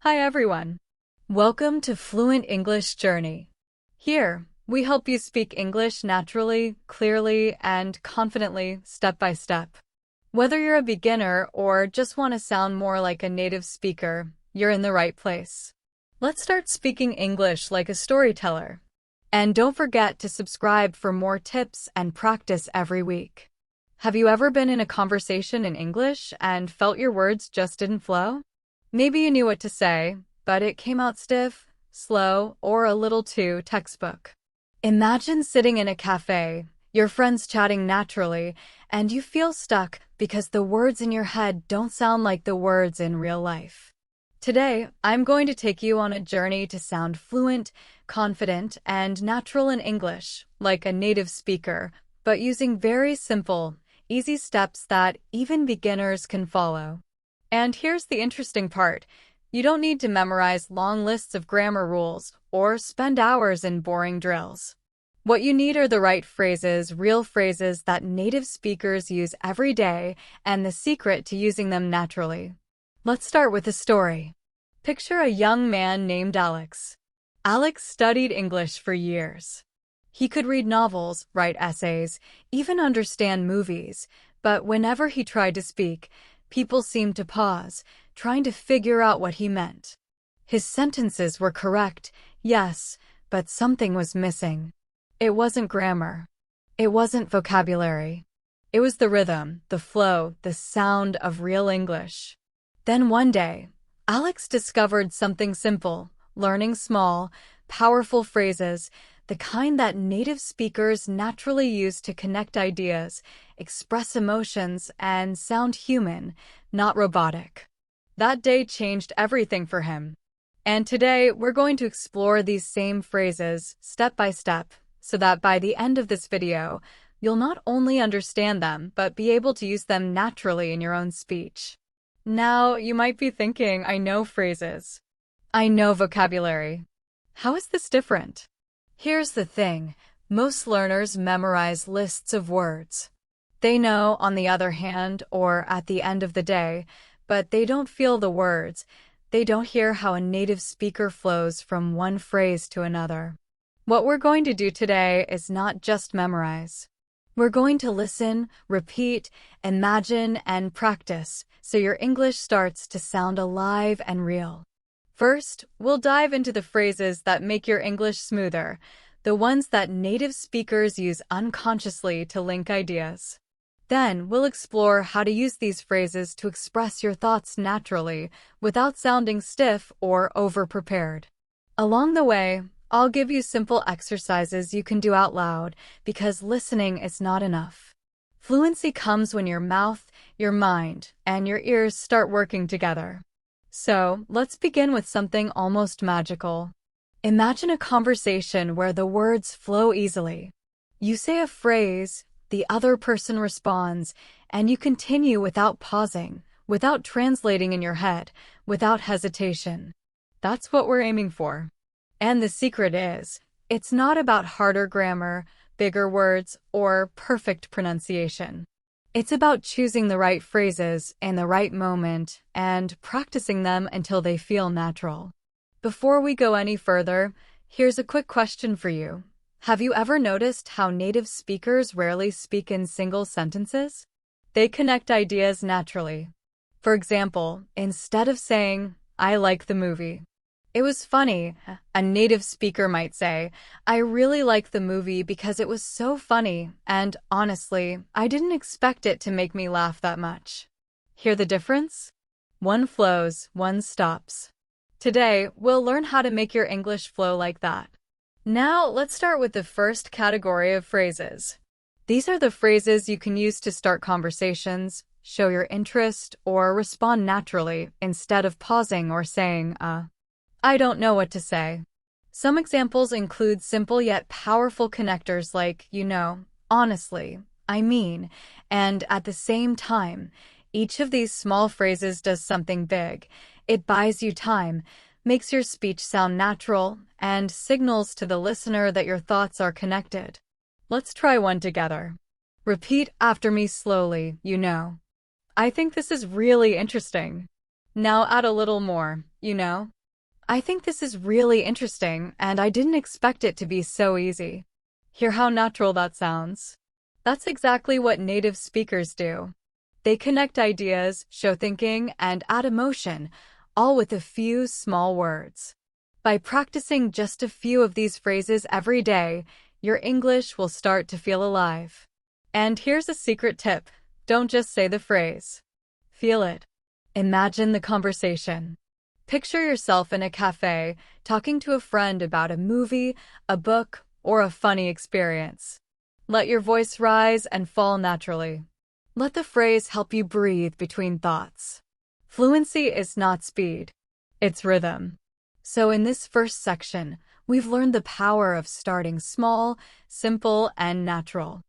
Hi everyone. Welcome to Fluent English Journey. Here, we help you speak English naturally, clearly, and confidently, step by step. Whether you're a beginner or just want to sound more like a native speaker, you're in the right place. Let's start speaking English like a storyteller. And don't forget to subscribe for more tips and practice every week. Have you ever been in a conversation in English and felt your words just didn't flow? Maybe you knew what to say, but it came out stiff, slow, or a little too textbook. Imagine sitting in a cafe, your friends chatting naturally, and you feel stuck because the words in your head don't sound like the words in real life. Today, I'm going to take you on a journey to sound fluent, confident, and natural in English, like a native speaker, but using very simple, easy steps that even beginners can follow. And here's the interesting part. You don't need to memorize long lists of grammar rules or spend hours in boring drills. What you need are the right phrases, real phrases that native speakers use every day, and the secret to using them naturally. Let's start with a story. Picture a young man named Alex. Alex studied English for years. He could read novels, write essays, even understand movies, but whenever he tried to speak, people seemed to pause, trying to figure out what he meant. His sentences were correct, yes, but something was missing. It wasn't grammar. It wasn't vocabulary. It was the rhythm, the flow, the sound of real English. Then one day, Alex discovered something simple, learning small, powerful phrases, the kind that native speakers naturally use to connect ideas, express emotions, and sound human, not robotic. That day changed everything for him. And today, we're going to explore these same phrases, step by step, so that by the end of this video, you'll not only understand them, but be able to use them naturally in your own speech. Now, you might be thinking, I know phrases. I know vocabulary. How is this different? Here's the thing, most learners memorize lists of words. They know, on the other hand, or at the end of the day, but they don't feel the words. They don't hear how a native speaker flows from one phrase to another. What we're going to do today is not just memorize. We're going to listen, repeat, imagine, and practice so your English starts to sound alive and real. First, we'll dive into the phrases that make your English smoother, the ones that native speakers use unconsciously to link ideas. Then, we'll explore how to use these phrases to express your thoughts naturally without sounding stiff or over-prepared. Along the way, I'll give you simple exercises you can do out loud because listening is not enough. Fluency comes when your mouth, your mind, and your ears start working together. So, let's begin with something almost magical. Imagine a conversation where the words flow easily. You say a phrase, the other person responds, and you continue without pausing, without translating in your head, without hesitation. That's what we're aiming for. And the secret is, it's not about harder grammar, bigger words, or perfect pronunciation. It's about choosing the right phrases in the right moment and practicing them until they feel natural. Before we go any further, here's a quick question for you. Have you ever noticed how native speakers rarely speak in single sentences? They connect ideas naturally. For example, instead of saying, I like the movie, it was funny, a native speaker might say, I really like the movie because it was so funny, and honestly, I didn't expect it to make me laugh that much. Hear the difference? One flows, one stops. Today, we'll learn how to make your English flow like that. Now, let's start with the first category of phrases. These are the phrases you can use to start conversations, show your interest, or respond naturally instead of pausing or saying, I don't know what to say. Some examples include simple yet powerful connectors like, honestly, I mean, and at the same time. Each of these small phrases does something big. It buys you time, makes your speech sound natural, and signals to the listener that your thoughts are connected. Let's try one together. Repeat after me slowly, I think this is really interesting. Now add a little more, you know? I think this is really interesting, and I didn't expect it to be so easy. Hear how natural that sounds? That's exactly what native speakers do. They connect ideas, show thinking, and add emotion, all with a few small words. By practicing just a few of these phrases every day, your English will start to feel alive. And here's a secret tip. Don't just say the phrase. Feel it. Imagine the conversation. Picture yourself in a cafe, talking to a friend about a movie, a book, or a funny experience. Let your voice rise and fall naturally. Let the phrase help you breathe between thoughts. Fluency is not speed, it's rhythm. So in this first section, we've learned the power of starting small, simple, and natural.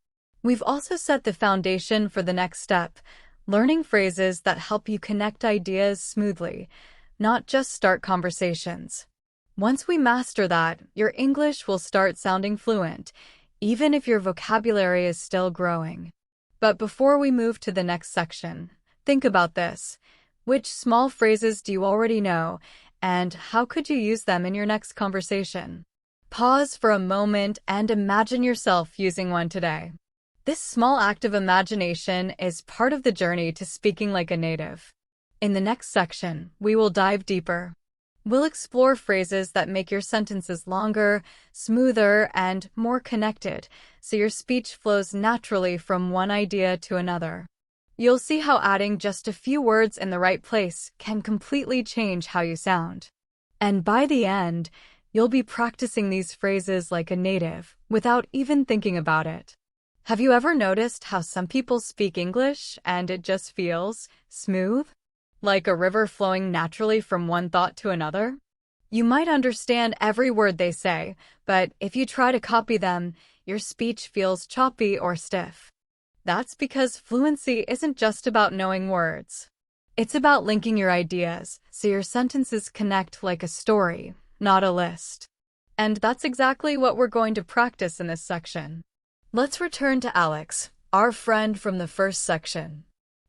We've also set the foundation for the next step, learning phrases that help you connect ideas smoothly, not just start conversations. Once we master that, your English will start sounding fluent, even if your vocabulary is still growing. But before we move to the next section, think about this. Which small phrases do you already know, and how could you use them in your next conversation? Pause for a moment and imagine yourself using one today. This small act of imagination is part of the journey to speaking like a native. In the next section, we will dive deeper. We'll explore phrases that make your sentences longer, smoother, and more connected, so your speech flows naturally from one idea to another. You'll see how adding just a few words in the right place can completely change how you sound. And by the end, you'll be practicing these phrases like a native, without even thinking about it. Have you ever noticed how some people speak English and it just feels smooth? Like a river flowing naturally from one thought to another? You might understand every word they say, but if you try to copy them, your speech feels choppy or stiff. That's because fluency isn't just about knowing words. It's about linking your ideas, so your sentences connect like a story, not a list. And that's exactly what we're going to practice in this section. Let's return to Alex, our friend from the first section.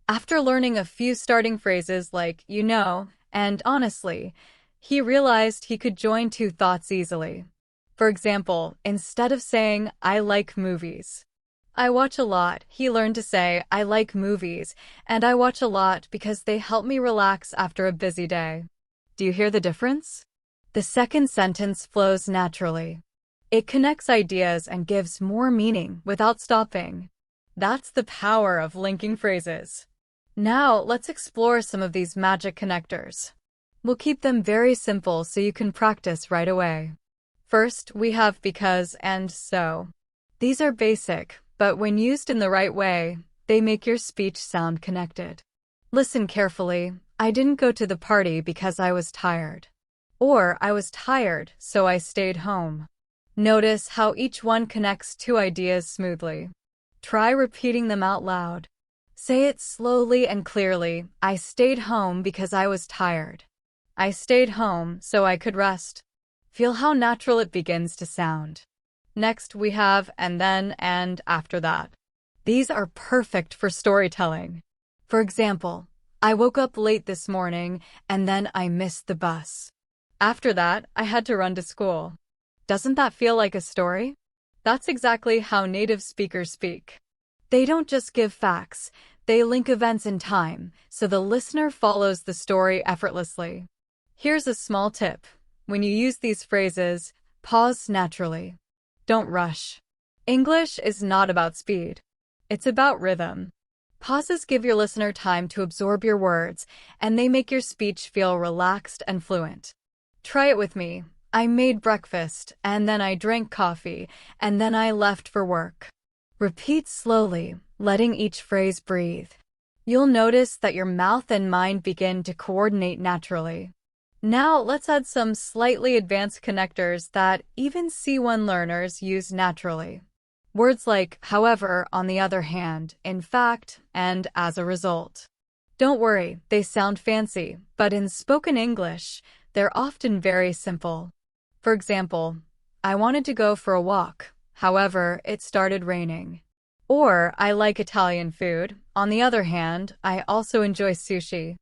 After learning a few starting phrases like, you know, and honestly, he realized he could join two thoughts easily. For example, instead of saying, I like movies, I watch a lot, he learned to say, I like movies, and I watch a lot because they help me relax after a busy day. Do you hear the difference? The second sentence flows naturally. It connects ideas and gives more meaning without stopping. That's the power of linking phrases. Now, let's explore some of these magic connectors. We'll keep them very simple so you can practice right away. First, we have because and so. These are basic, but when used in the right way, they make your speech sound connected. Listen carefully. I didn't go to the party because I was tired. Or, I was tired, so I stayed home. Notice how each one connects two ideas smoothly. Try repeating them out loud. Say it slowly and clearly. I stayed home because I was tired. I stayed home so I could rest. Feel how natural it begins to sound. Next, we have and then and after that. These are perfect for storytelling. For example, I woke up late this morning and then I missed the bus. After that, I had to run to school. Doesn't that feel like a story? That's exactly how native speakers speak. They don't just give facts, they link events in time, so the listener follows the story effortlessly. Here's a small tip. When you use these phrases, pause naturally. Don't rush. English is not about speed. It's about rhythm. Pauses give your listener time to absorb your words, and they make your speech feel relaxed and fluent. Try it with me. I made breakfast, and then I drank coffee, and then I left for work. Repeat slowly, letting each phrase breathe. You'll notice that your mouth and mind begin to coordinate naturally. Now, let's add some slightly advanced connectors that even C1 learners use naturally. Words like, however, on the other hand, in fact, and as a result. Don't worry, they sound fancy, but in spoken English, they're often very simple. For example, I wanted to go for a walk, however, it started raining. Or, I like Italian food. On the other hand, I also enjoy sushi.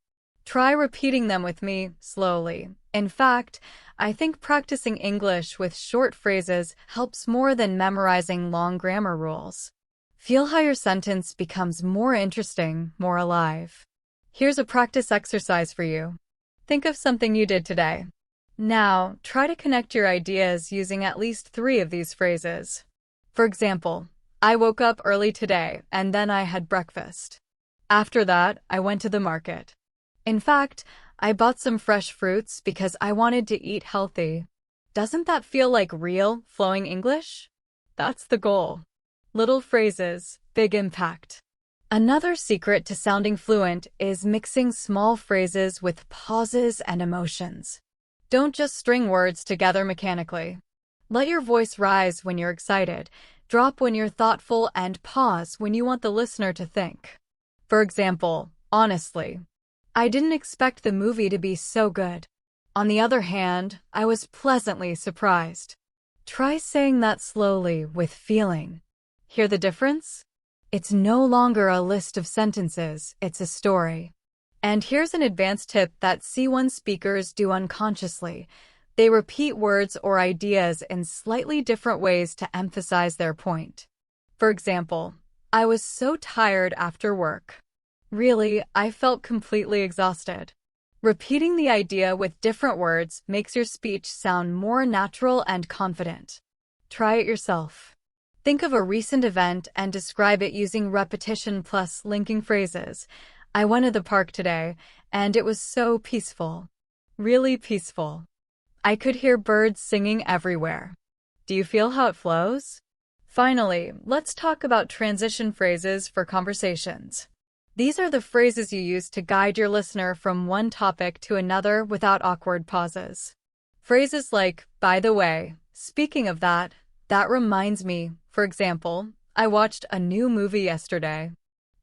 Try repeating them with me slowly. In fact, I think practicing English with short phrases helps more than memorizing long grammar rules. Feel how your sentence becomes more interesting, more alive. Here's a practice exercise for you. Think of something you did today. Now, try to connect your ideas using at least 3 of these phrases. For example, I woke up early today and then I had breakfast. After that, I went to the market. In fact, I bought some fresh fruits because I wanted to eat healthy. Doesn't that feel like real, flowing English? That's the goal. Little phrases, big impact. Another secret to sounding fluent is mixing small phrases with pauses and emotions. Don't just string words together mechanically. Let your voice rise when you're excited, drop when you're thoughtful, and pause when you want the listener to think. For example, honestly, I didn't expect the movie to be so good. On the other hand, I was pleasantly surprised. Try saying that slowly, with feeling. Hear the difference? It's no longer a list of sentences, it's a story. And here's an advanced tip that C1 speakers do unconsciously. They repeat words or ideas in slightly different ways to emphasize their point. For example, I was so tired after work. Really, I felt completely exhausted. Repeating the idea with different words makes your speech sound more natural and confident. Try it yourself. Think of a recent event and describe it using repetition plus linking phrases. I went to the park today, and it was so peaceful. Really peaceful. I could hear birds singing everywhere. Do you feel how it flows? Finally, let's talk about transition phrases for conversations. These are the phrases you use to guide your listener from one topic to another without awkward pauses. Phrases like, by the way, speaking of that, that reminds me, for example, I watched a new movie yesterday.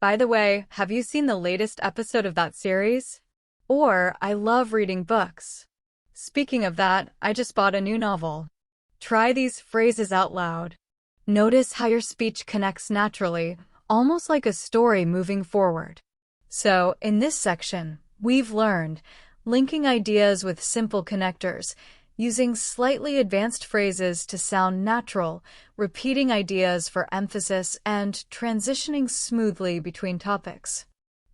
By the way, have you seen the latest episode of that series? Or, I love reading books. Speaking of that, I just bought a new novel. Try these phrases out loud. Notice how your speech connects naturally, almost like a story moving forward. So, in this section, we've learned linking ideas with simple connectors, using slightly advanced phrases to sound natural, repeating ideas for emphasis, and transitioning smoothly between topics.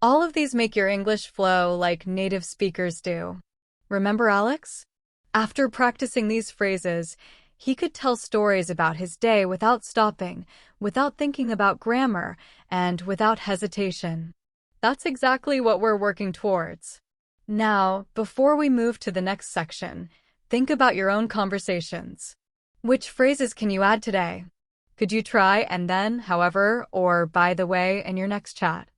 All of these make your English flow like native speakers do. Remember Alex? After practicing these phrases, he could tell stories about his day without stopping, without thinking about grammar, and without hesitation. That's exactly what we're working towards. Now, before we move to the next section, think about your own conversations. Which phrases can you add today? Could you try and then, however, or by the way in your next chat?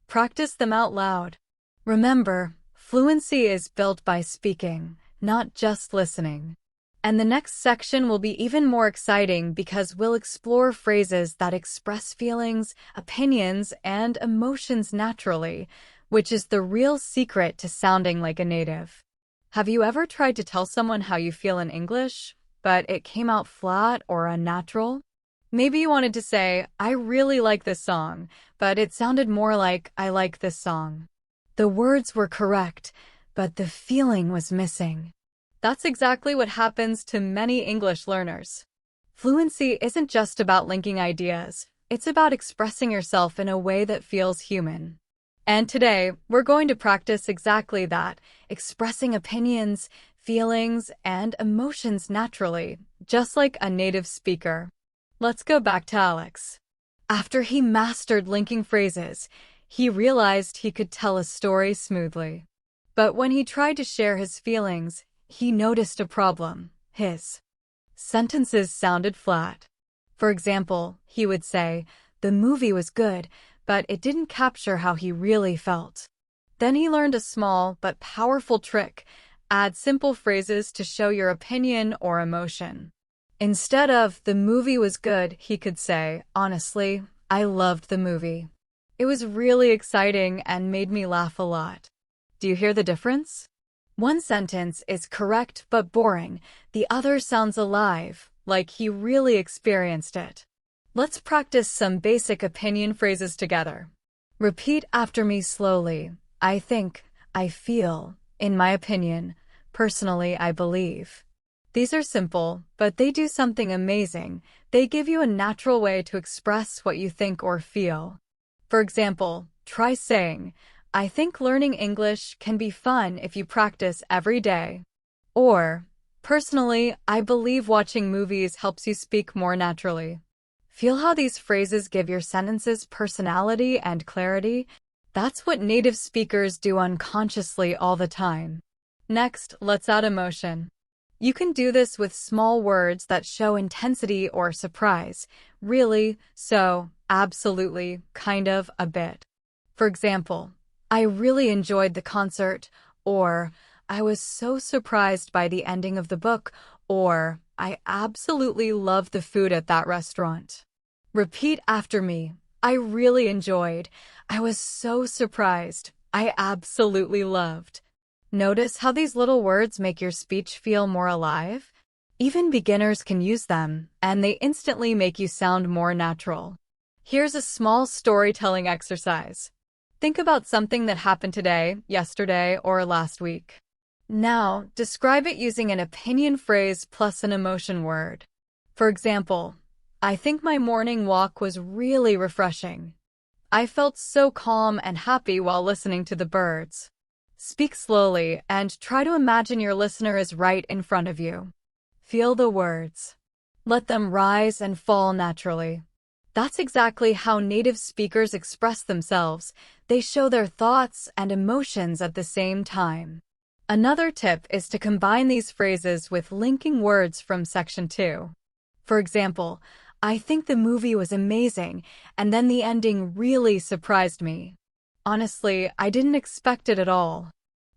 Practice them out loud. Remember, fluency is built by speaking, not just listening. And the next section will be even more exciting because we'll explore phrases that express feelings, opinions, and emotions naturally, which is the real secret to sounding like a native. Have you ever tried to tell someone how you feel in English, but it came out flat or unnatural? Maybe you wanted to say, I really like this song, but it sounded more like, I like this song. The words were correct, but the feeling was missing. That's exactly what happens to many English learners. Fluency isn't just about linking ideas, it's about expressing yourself in a way that feels human. And today, we're going to practice exactly that, expressing opinions, feelings, and emotions naturally, just like a native speaker. Let's go back to Alex. After he mastered linking phrases, he realized he could tell a story smoothly. But when he tried to share his feelings, he noticed a problem. His sentences sounded flat. For example, he would say, the movie was good, but it didn't capture how he really felt. Then he learned a small but powerful trick: add simple phrases to show your opinion or emotion. Instead of, the movie was good, he could say, honestly, I loved the movie. It was really exciting and made me laugh a lot. Do you hear the difference? One sentence is correct but boring, the other sounds alive, like he really experienced it. Let's practice some basic opinion phrases together. Repeat after me slowly. I think, I feel, in my opinion, personally, I believe. These are simple, but they do something amazing. They give you a natural way to express what you think or feel. For example, try saying, I think learning English can be fun if you practice every day. Or, personally, I believe watching movies helps you speak more naturally. Feel how these phrases give your sentences personality and clarity? That's what native speakers do unconsciously all the time. Next, let's add emotion. You can do this with small words that show intensity or surprise. Really, so, absolutely, kind of, a bit. For example, I really enjoyed the concert, or I was so surprised by the ending of the book, or I absolutely loved the food at that restaurant. Repeat after me. I really enjoyed. I was so surprised. I absolutely loved. Notice how these little words make your speech feel more alive? Even beginners can use them, and they instantly make you sound more natural. Here's a small storytelling exercise. Think about something that happened today, yesterday, or last week. Now, describe it using an opinion phrase plus an emotion word. For example, I think my morning walk was really refreshing. I felt so calm and happy while listening to the birds. Speak slowly and try to imagine your listener is right in front of you. Feel the words. Let them rise and fall naturally. That's exactly how native speakers express themselves. They show their thoughts and emotions at the same time. Another tip is to combine these phrases with linking words from section 2. For example, I think the movie was amazing, and then the ending really surprised me. Honestly, I didn't expect it at all.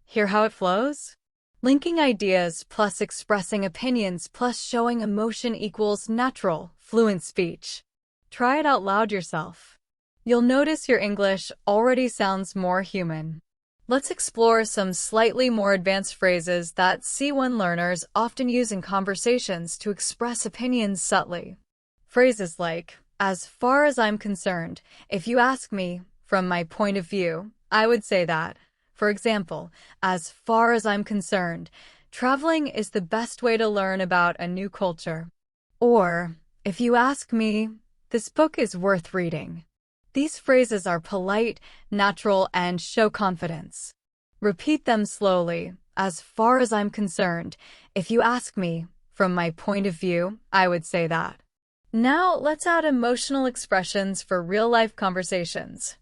Hear how it flows? Linking ideas plus expressing opinions plus showing emotion equals natural, fluent speech. Try it out loud yourself. You'll notice your English already sounds more human. Let's explore some slightly more advanced phrases that C1 learners often use in conversations to express opinions subtly. Phrases like, as far as I'm concerned, if you ask me, from my point of view, I would say that. For example, as far as I'm concerned, traveling is the best way to learn about a new culture. Or, if you ask me, this book is worth reading. These phrases are polite, natural, and show confidence. Repeat them slowly. As far as I'm concerned, if you ask me, from my point of view, I would say that. Now, let's add emotional expressions for real-life conversations.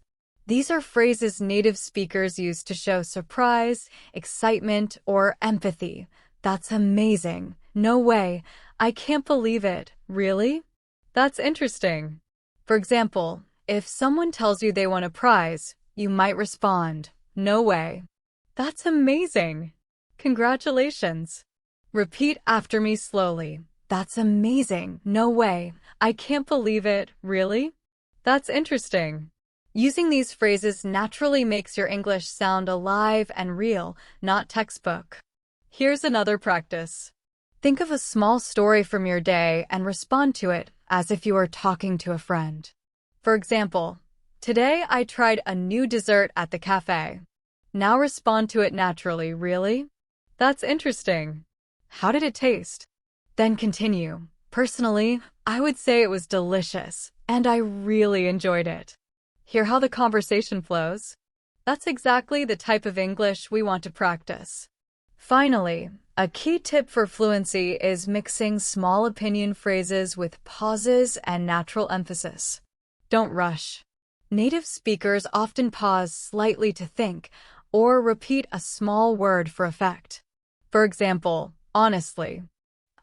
These are phrases native speakers use to show surprise, excitement, or empathy. That's amazing. No way. I can't believe it. Really? That's interesting. For example, if someone tells you they won a prize, you might respond, no way. That's amazing. Congratulations. Repeat after me slowly. That's amazing. No way. I can't believe it. Really? That's interesting. Using these phrases naturally makes your English sound alive and real, not textbook. Here's another practice. Think of a small story from your day and respond to it as if you were talking to a friend. For example, today I tried a new dessert at the cafe. Now respond to it naturally, really? That's interesting. How did it taste? Then continue. Personally, I would say it was delicious, and I really enjoyed it. Hear how the conversation flows? That's exactly the type of English we want to practice. Finally, a key tip for fluency is mixing small opinion phrases with pauses and natural emphasis. Don't rush. Native speakers often pause slightly to think or repeat a small word for effect. For example, honestly,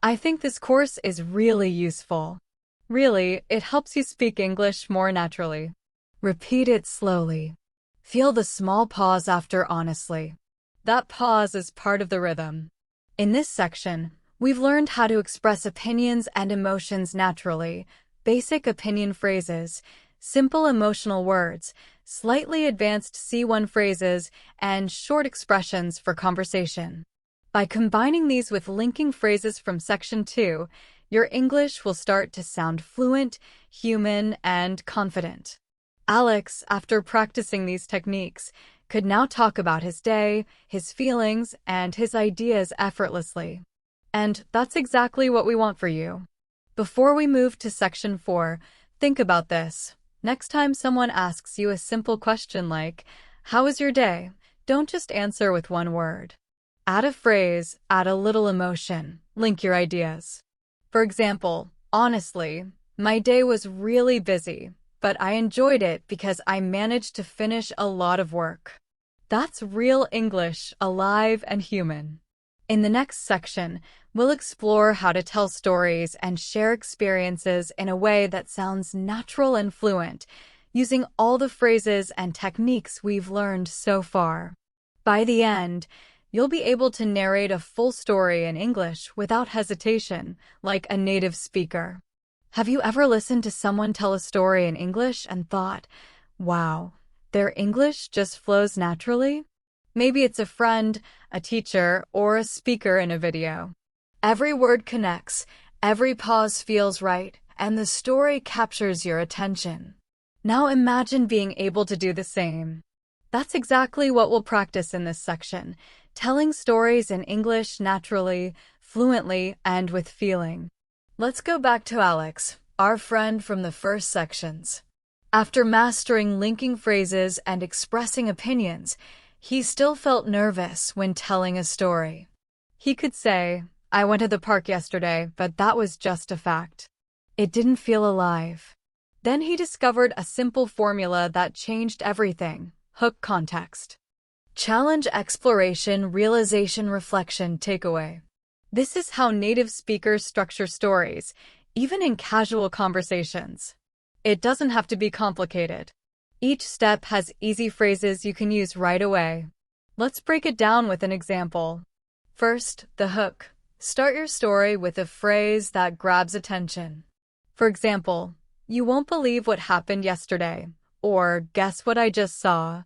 I think this course is really useful. Really, it helps you speak English more naturally. Repeat it slowly. Feel the small pause after honestly. That pause is part of the rhythm. In this section, we've learned how to express opinions and emotions naturally, basic opinion phrases, simple emotional words, slightly advanced C1 phrases, and short expressions for conversation. By combining these with linking phrases from Section 2, your English will start to sound fluent, human, and confident. Alex, after practicing these techniques, could now talk about his day, his feelings, and his ideas effortlessly. And that's exactly what we want for you. Before we move to section 4, think about this. Next time someone asks you a simple question like, "How was your day?" don't just answer with one word. Add a phrase, add a little emotion, link your ideas. For example, honestly, my day was really busy, but I enjoyed it because I managed to finish a lot of work. That's real English, alive and human. In the next section, we'll explore how to tell stories and share experiences in a way that sounds natural and fluent, using all the phrases and techniques we've learned so far. By the end, you'll be able to narrate a full story in English without hesitation, like a native speaker. Have you ever listened to someone tell a story in English and thought, wow, their English just flows naturally? Maybe it's a friend, a teacher, or a speaker in a video. Every word connects, every pause feels right, and the story captures your attention. Now imagine being able to do the same. That's exactly what we'll practice in this section, telling stories in English naturally, fluently, and with feeling. Let's go back to Alex, our friend from the first sections. After mastering linking phrases and expressing opinions, he still felt nervous when telling a story. He could say, "I went to the park yesterday, but that was just a fact. It didn't feel alive." Then he discovered a simple formula that changed everything: hook context. Challenge, exploration, realization, reflection, takeaway. This is how native speakers structure stories, even in casual conversations. It doesn't have to be complicated. Each step has easy phrases you can use right away. Let's break it down with an example. First, the hook. Start your story with a phrase that grabs attention. For example, "You won't believe what happened yesterday," or "Guess what I just saw."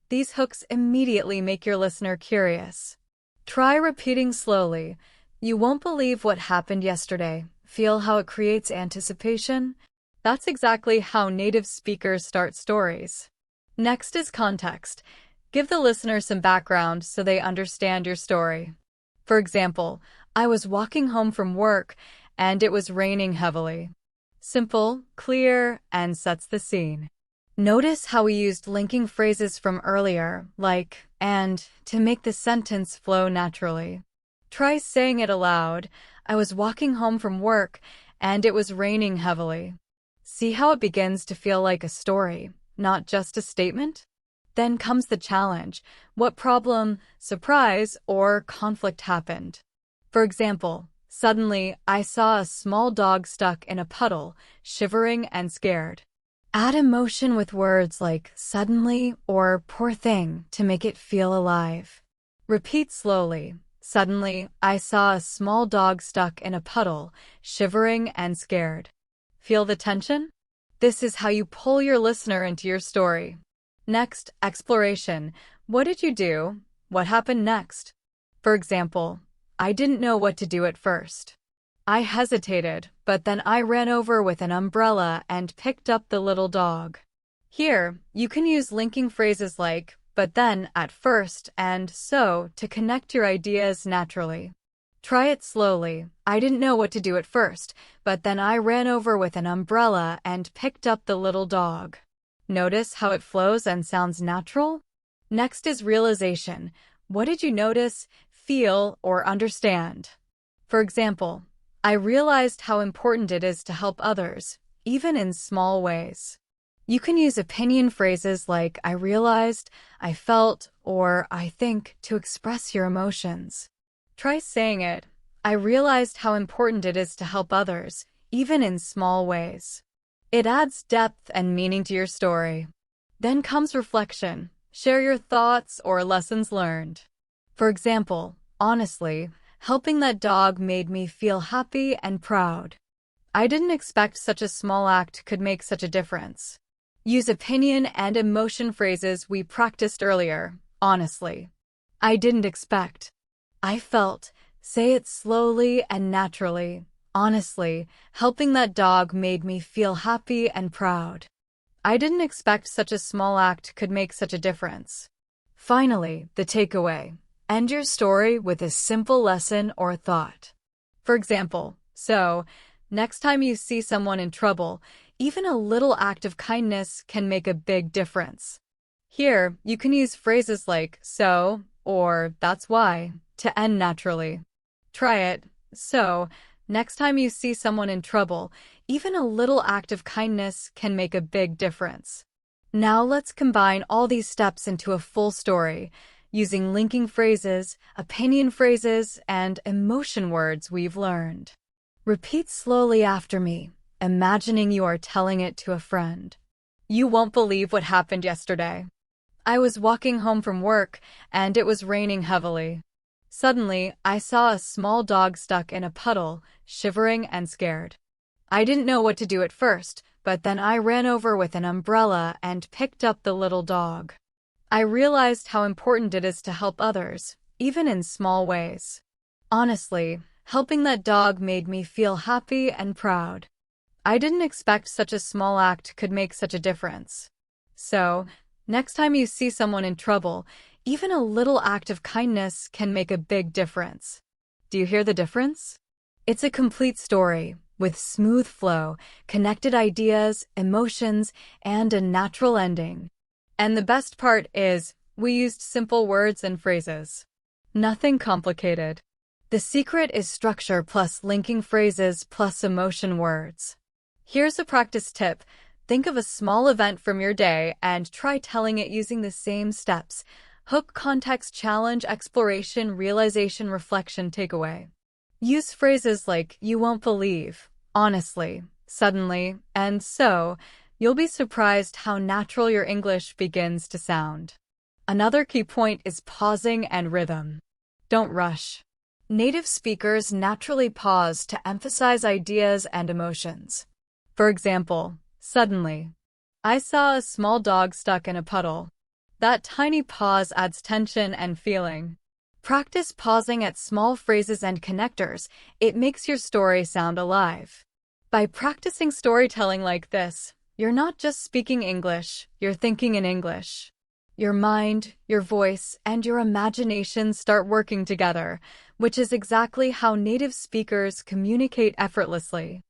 These hooks immediately make your listener curious. Try repeating slowly. "You won't believe what happened yesterday." Feel how it creates anticipation? That's exactly how native speakers start stories. Next is context. Give the listener some background so they understand your story. For example, "I was walking home from work and it was raining heavily." Simple, clear, and sets the scene. Notice how we used linking phrases from earlier, like "and," to make the sentence flow naturally. Try saying it aloud. "I was walking home from work and it was raining heavily." See how it begins to feel like a story, not just a statement? Then comes the challenge. What problem, surprise, or conflict happened? For example, "Suddenly, I saw a small dog stuck in a puddle, shivering and scared." Add emotion with words like "suddenly" or "poor thing" to make it feel alive. Repeat slowly. "Suddenly, I saw a small dog stuck in a puddle, shivering and scared." Feel the tension? This is how you pull your listener into your story. Next, exploration. What did you do? What happened next? For example, "I didn't know what to do at first. I hesitated, but then I ran over with an umbrella and picked up the little dog." Here, you can use linking phrases like "but then," "at first," and "so" to connect your ideas naturally. Try it slowly. "I didn't know what to do at first, but then I ran over with an umbrella and picked up the little dog." Notice how it flows and sounds natural? Next is realization. What did you notice, feel, or understand? For example, "I realized how important it is to help others, even in small ways." You can use opinion phrases like "I realized," "I felt," or "I think" to express your emotions. Try saying it. "I realized how important it is to help others, even in small ways." It adds depth and meaning to your story. Then comes reflection. Share your thoughts or lessons learned. For example, "Honestly, helping that dog made me feel happy and proud. I didn't expect such a small act could make such a difference." Use opinion and emotion phrases we practiced earlier. "Honestly." "I didn't expect." "I felt." Say it slowly and naturally. "Honestly, helping that dog made me feel happy and proud. I didn't expect such a small act could make such a difference." Finally, the takeaway. End your story with a simple lesson or thought. For example, so, next time you see someone in trouble, even a little act of kindness can make a big difference. Here, you can use phrases like so or that's why to end naturally. Try it. So, next time you see someone in trouble, even a little act of kindness can make a big difference. Now let's combine all these steps into a full story, using linking phrases, opinion phrases, and emotion words we've learned. Repeat slowly after me, imagining you are telling it to a friend. You won't believe what happened yesterday. I was walking home from work, and it was raining heavily. Suddenly, I saw a small dog stuck in a puddle, shivering and scared. I didn't know what to do at first, but then I ran over with an umbrella and picked up the little dog. I realized how important it is to help others, even in small ways. Honestly, helping that dog made me feel happy and proud. I didn't expect such a small act could make such a difference. So, next time you see someone in trouble, even a little act of kindness can make a big difference. Do you hear the difference? It's a complete story, with smooth flow, connected ideas, emotions, and a natural ending. And the best part is, we used simple words and phrases. Nothing complicated. The secret is structure plus linking phrases plus emotion words. Here's a practice tip. Think of a small event from your day and try telling it using the same steps. Hook, context, challenge, exploration, realization, reflection, takeaway. Use phrases like, you won't believe, honestly, suddenly, and so. You'll be surprised how natural your English begins to sound. Another key point is pausing and rhythm. Don't rush. Native speakers naturally pause to emphasize ideas and emotions. For example, suddenly. I saw a small dog stuck in a puddle. That tiny pause adds tension and feeling. Practice pausing at small phrases and connectors. It makes your story sound alive. By practicing storytelling like this, you're not just speaking English, you're thinking in English. Your mind, your voice, and your imagination start working together, which is exactly how native speakers communicate effortlessly.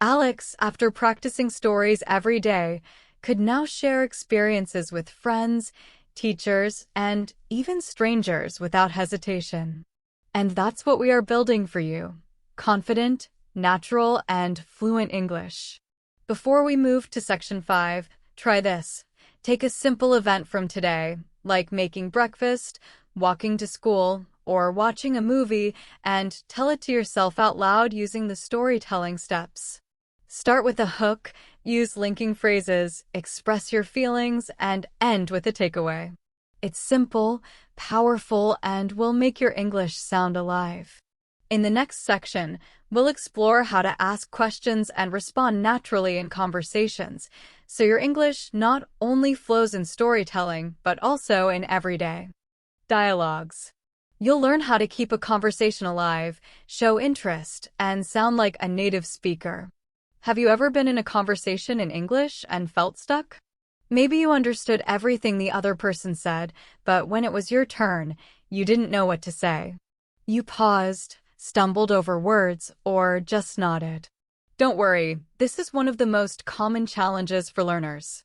Alex, after practicing stories every day, could now share experiences with friends, teachers, and even strangers without hesitation. And that's what we are building for you: confident, natural, and fluent English. Before we move to section 5, try this. Take a simple event from today, like making breakfast, walking to school, or watching a movie, and tell it to yourself out loud using the storytelling steps. Start with a hook, use linking phrases, express your feelings, and end with a takeaway. It's simple, powerful, and will make your English sound alive. In the next section, we'll explore how to ask questions and respond naturally in conversations, so your English not only flows in storytelling, but also in everyday dialogues. You'll learn how to keep a conversation alive, show interest, and sound like a native speaker. Have you ever been in a conversation in English and felt stuck? Maybe you understood everything the other person said, but when it was your turn, you didn't know what to say. You paused, stumbled over words, or just nodded. Don't worry, this is one of the most common challenges for learners.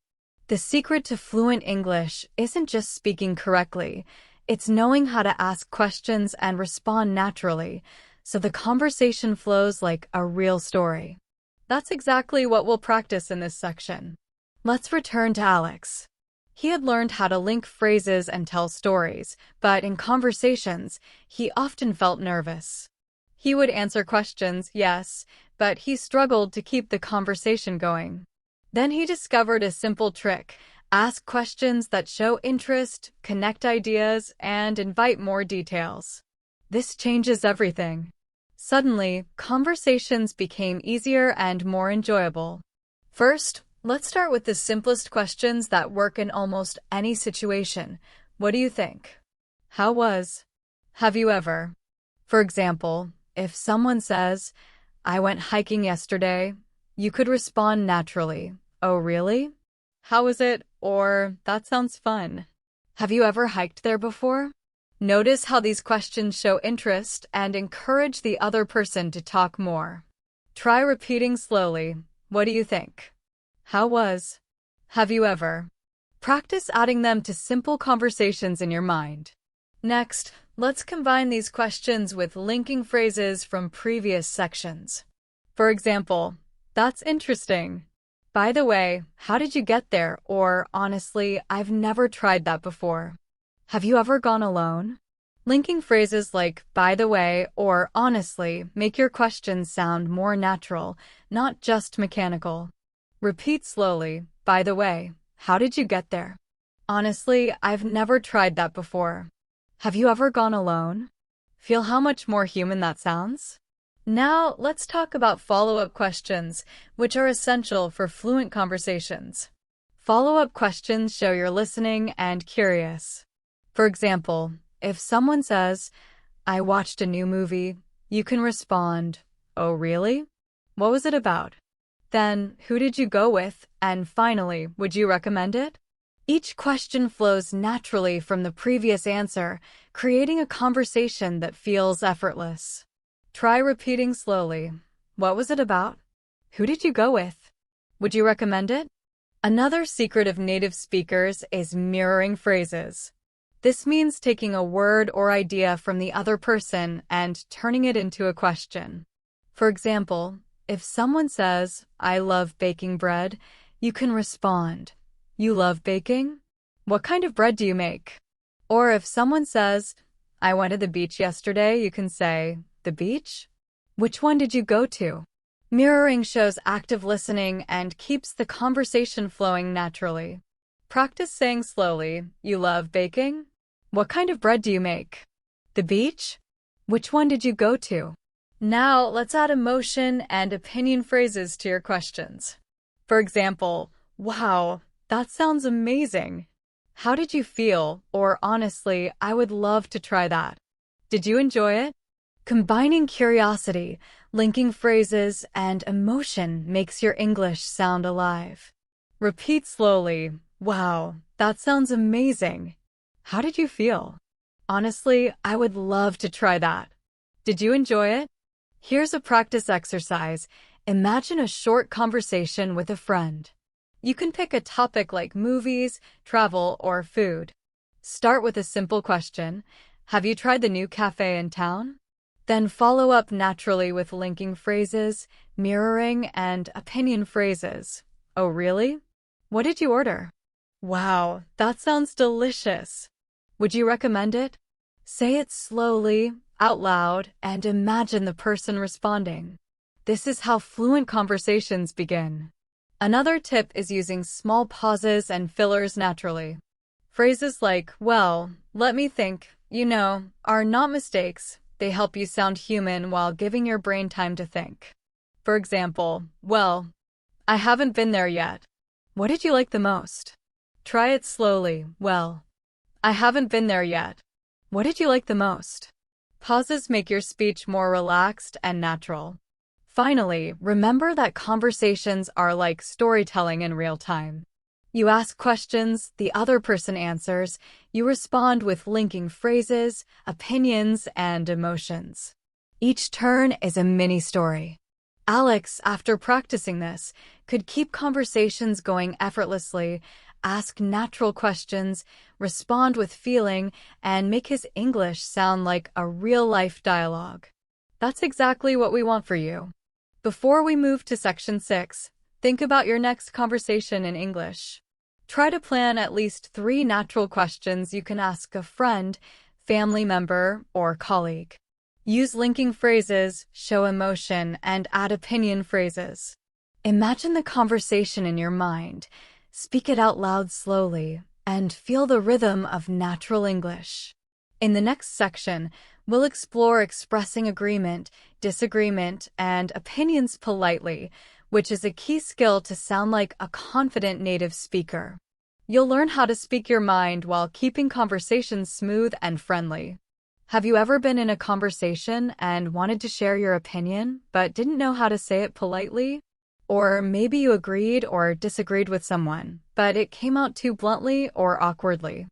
The secret to fluent English isn't just speaking correctly, it's knowing how to ask questions and respond naturally, so the conversation flows like a real story. That's exactly what we'll practice in this section. Let's return to Alex. He had learned how to link phrases and tell stories, but in conversations, he often felt nervous. He would answer questions, yes, but he struggled to keep the conversation going. Then he discovered a simple trick: ask questions that show interest, connect ideas, and invite more details. This changes everything. Suddenly, conversations became easier and more enjoyable. First, let's start with the simplest questions that work in almost any situation. What do you think? How was? Have you ever? For example, if someone says, I went hiking yesterday, you could respond naturally. Oh, really? How was it? Or, that sounds fun. Have you ever hiked there before? Notice how these questions show interest and encourage the other person to talk more. Try repeating slowly. What do you think? How was? Have you ever? Practice adding them to simple conversations in your mind. Next, let's combine these questions with linking phrases from previous sections. For example, that's interesting. By the way, how did you get there? Or, honestly, I've never tried that before. Have you ever gone alone? Linking phrases like, by the way, or honestly, make your questions sound more natural, not just mechanical. Repeat slowly, by the way, how did you get there? Honestly, I've never tried that before. Have you ever gone alone? Feel how much more human that sounds? Now, let's talk about follow-up questions, which are essential for fluent conversations. Follow-up questions show you're listening and curious. For example, if someone says, I watched a new movie, you can respond, oh really? What was it about? Then, who did you go with? And finally, would you recommend it? Each question flows naturally from the previous answer, creating a conversation that feels effortless. Try repeating slowly. What was it about? Who did you go with? Would you recommend it? Another secret of native speakers is mirroring phrases. This means taking a word or idea from the other person and turning it into a question. For example, if someone says, I love baking bread, you can respond, you love baking? What kind of bread do you make? Or if someone says, I went to the beach yesterday, you can say, the beach? Which one did you go to? Mirroring shows active listening and keeps the conversation flowing naturally. Practice saying slowly, you love baking? What kind of bread do you make? The beach? Which one did you go to? Now, let's add emotion and opinion phrases to your questions. For example, wow, that sounds amazing. How did you feel? Or honestly, I would love to try that. Did you enjoy it? Combining curiosity, linking phrases, and emotion makes your English sound alive. Repeat slowly, wow, that sounds amazing. How did you feel? Honestly, I would love to try that. Did you enjoy it? Here's a practice exercise. Imagine a short conversation with a friend. You can pick a topic like movies, travel, or food. Start with a simple question. Have you tried the new cafe in town? Then follow up naturally with linking phrases, mirroring, and opinion phrases. Oh, really? What did you order? Wow, that sounds delicious. Would you recommend it? Say it slowly, out loud, and imagine the person responding. This is how fluent conversations begin. Another tip is using small pauses and fillers naturally. Phrases like, well, let me think, are not mistakes. They help you sound human while giving your brain time to think. For example, well, I haven't been there yet. What did you like the most? Try it slowly, well, I haven't been there yet. What did you like the most? Pauses make your speech more relaxed and natural. Finally, remember that conversations are like storytelling in real time. You ask questions, the other person answers, you respond with linking phrases, opinions, and emotions. Each turn is a mini story. Alex, after practicing this, could keep conversations going effortlessly, ask natural questions, respond with feeling, and make his English sound like a real-life dialogue. That's exactly what we want for you. Before we move to Section 6, think about your next conversation in English. Try to plan at least 3 natural questions you can ask a friend, family member, or colleague. Use linking phrases, show emotion, and add opinion phrases. Imagine the conversation in your mind. Speak it out loud slowly, and feel the rhythm of natural English. In the next section, we'll explore expressing agreement, disagreement, and opinions politely, which is a key skill to sound like a confident native speaker. You'll learn how to speak your mind while keeping conversations smooth and friendly. Have you ever been in a conversation and wanted to share your opinion, but didn't know how to say it politely? Or maybe you agreed or disagreed with someone, but it came out too bluntly or awkwardly.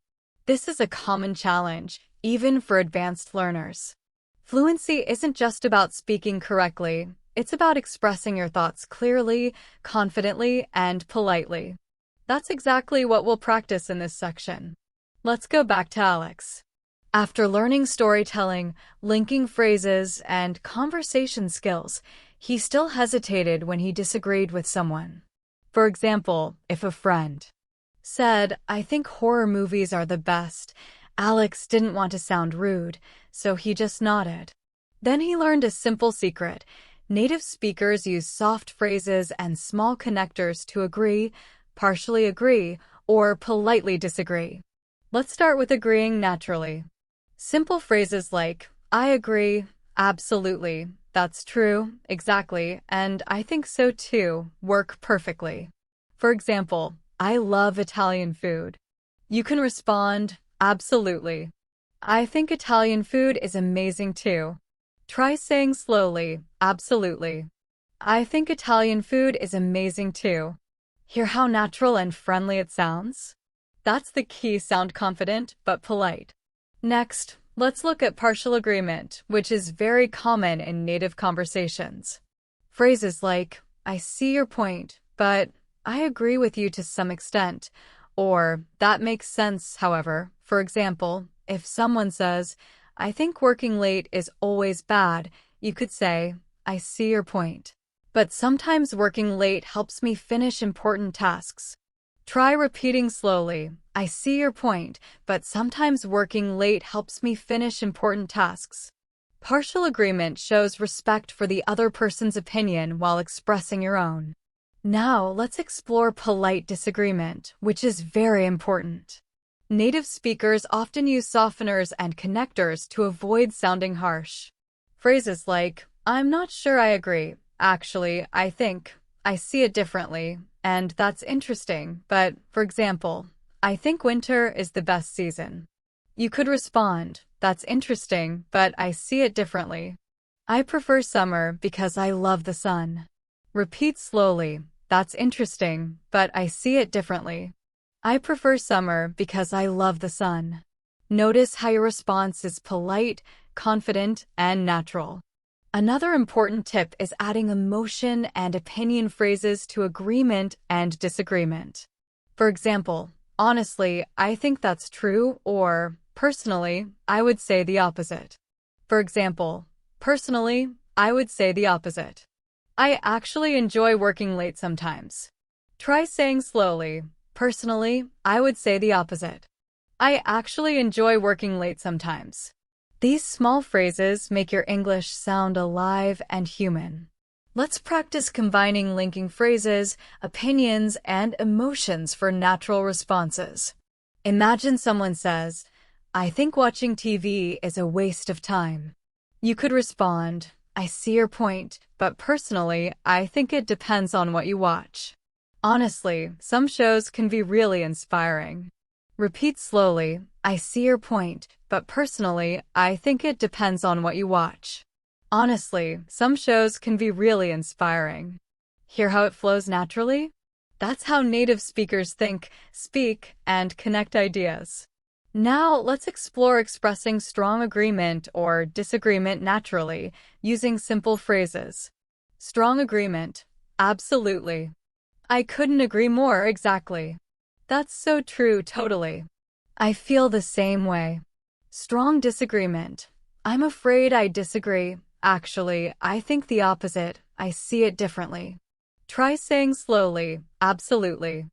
This is a common challenge, even for advanced learners. Fluency isn't just about speaking correctly, it's about expressing your thoughts clearly, confidently, and politely. That's exactly what we'll practice in this section. Let's go back to Alex. After learning storytelling, linking phrases, and conversation skills, he still hesitated when he disagreed with someone. For example, if a friend said, "I think horror movies are the best," Alex didn't want to sound rude, so he just nodded. Then he learned a simple secret. Native speakers use soft phrases and small connectors to agree, partially agree, or politely disagree. Let's start with agreeing naturally. Simple phrases like, "I agree," "Absolutely," "That's true," "Exactly," and "I think so too" work perfectly. For example, "I love Italian food." You can respond, "Absolutely." "I think Italian food is amazing too." Try saying slowly, "Absolutely." "I think Italian food is amazing too." Hear how natural and friendly it sounds? That's the key: sound confident but polite. Next, let's look at partial agreement, which is very common in native conversations. Phrases like, "I see your point, but I agree with you to some extent," or "That makes sense, however." For example, if someone says, "I think working late is always bad," you could say, "I see your point, but sometimes working late helps me finish important tasks." Try repeating slowly, "I see your point, but sometimes working late helps me finish important tasks." Partial agreement shows respect for the other person's opinion while expressing your own. Now, let's explore polite disagreement, which is very important. Native speakers often use softeners and connectors to avoid sounding harsh. Phrases like, "I'm not sure I agree," "Actually, I think," "I see it differently," and "That's interesting, but," for example, "I think winter is the best season." You could respond, "That's interesting, but I see it differently." "I prefer summer because I love the sun." Repeat slowly, "That's interesting, but I see it differently." "I prefer summer because I love the sun." Notice how your response is polite, confident, and natural. Another important tip is adding emotion and opinion phrases to agreement and disagreement. For example, "Honestly, I think that's true," or "Personally, I would say the opposite." For example, "Personally, I would say the opposite." "I actually enjoy working late sometimes." Try saying slowly, "Personally, I would say the opposite." "I actually enjoy working late sometimes." These small phrases make your English sound alive and human. Let's practice combining linking phrases, opinions, and emotions for natural responses. Imagine someone says, "I think watching TV is a waste of time." You could respond, "I see your point, but personally, I think it depends on what you watch." Honestly, some shows can be really inspiring. Repeat slowly, "I see your point, but personally, I think it depends on what you watch." Honestly, some shows can be really inspiring. Hear how it flows naturally? That's how native speakers think, speak, and connect ideas. Now, let's explore expressing strong agreement or disagreement naturally using simple phrases. Strong agreement, "Absolutely." "I couldn't agree more, exactly." "That's so true, totally." "I feel the same way." Strong disagreement, "I'm afraid I disagree. Actually, I think the opposite. I see it differently." Try saying slowly, "Absolutely."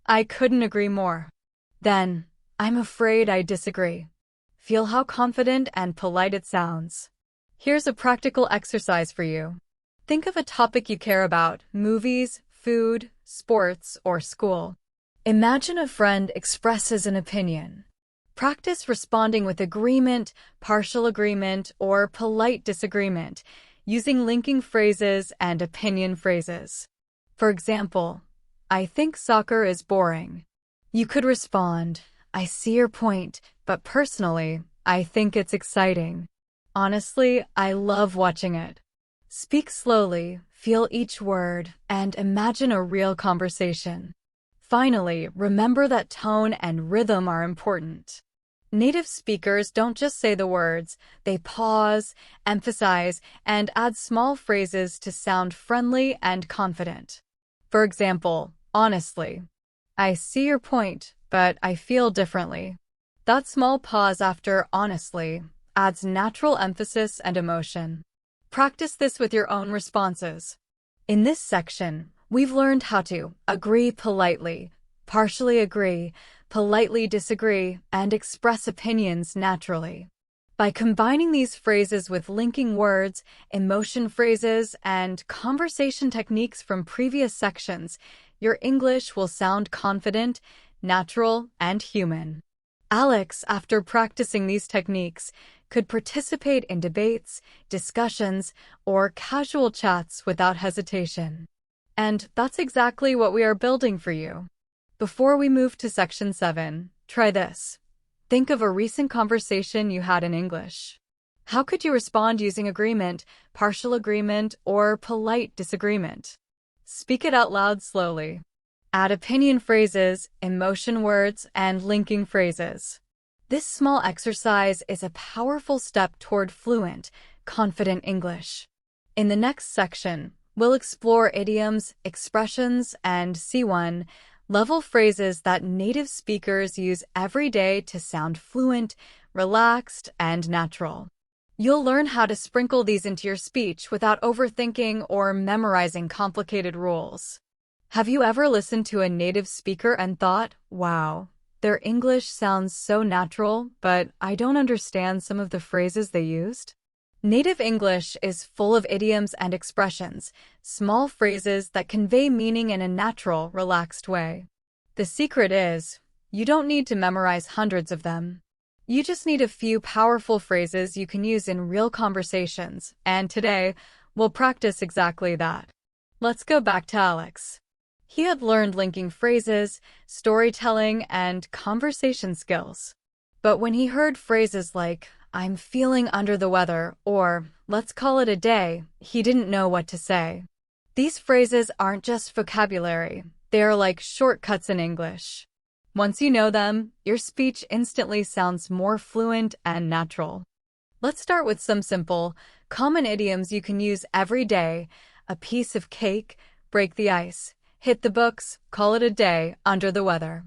"I couldn't agree more." Then, "I'm afraid I disagree." Feel how confident and polite it sounds. Here's a practical exercise for you. Think of a topic you care about: movies, food, sports, or school. Imagine a friend expresses an opinion. Practice responding with agreement, partial agreement, or polite disagreement, using linking phrases and opinion phrases. For example, "I think soccer is boring." You could respond, "I see your point, but personally, I think it's exciting." "Honestly, I love watching it." Speak slowly, feel each word, and imagine a real conversation. Finally, remember that tone and rhythm are important. Native speakers don't just say the words, they pause, emphasize, and add small phrases to sound friendly and confident. For example, honestly, I see your point, but I feel differently. That small pause after honestly adds natural emphasis and emotion. Practice this with your own responses. In this section, we've learned how to agree politely, partially agree, politely disagree, and express opinions naturally. By combining these phrases with linking words, emotion phrases, and conversation techniques from previous sections, your English will sound confident, natural, and human. Alex, after practicing these techniques, could participate in debates, discussions, or casual chats without hesitation. And that's exactly what we are building for you. Before we move to section 7, try this. Think of a recent conversation you had in English. How could you respond using agreement, partial agreement, or polite disagreement? Speak it out loud slowly. Add opinion phrases, emotion words, and linking phrases. This small exercise is a powerful step toward fluent, confident English. In the next section, we'll explore idioms, expressions, and C1 level phrases that native speakers use every day to sound fluent, relaxed, and natural. You'll learn how to sprinkle these into your speech without overthinking or memorizing complicated rules. Have you ever listened to a native speaker and thought, wow, their English sounds so natural, but I don't understand some of the phrases they used? Native English is full of idioms and expressions, small phrases that convey meaning in a natural, relaxed way. The secret is, you don't need to memorize hundreds of them. You just need a few powerful phrases you can use in real conversations, and today, we'll practice exactly that. Let's go back to Alex. He had learned linking phrases, storytelling, and conversation skills. But when he heard phrases like, I'm feeling under the weather, or let's call it a day, he didn't know what to say. These phrases aren't just vocabulary, they are like shortcuts in English. Once you know them, your speech instantly sounds more fluent and natural. Let's start with some simple, common idioms you can use every day. A piece of cake, break the ice, hit the books, call it a day, under the weather.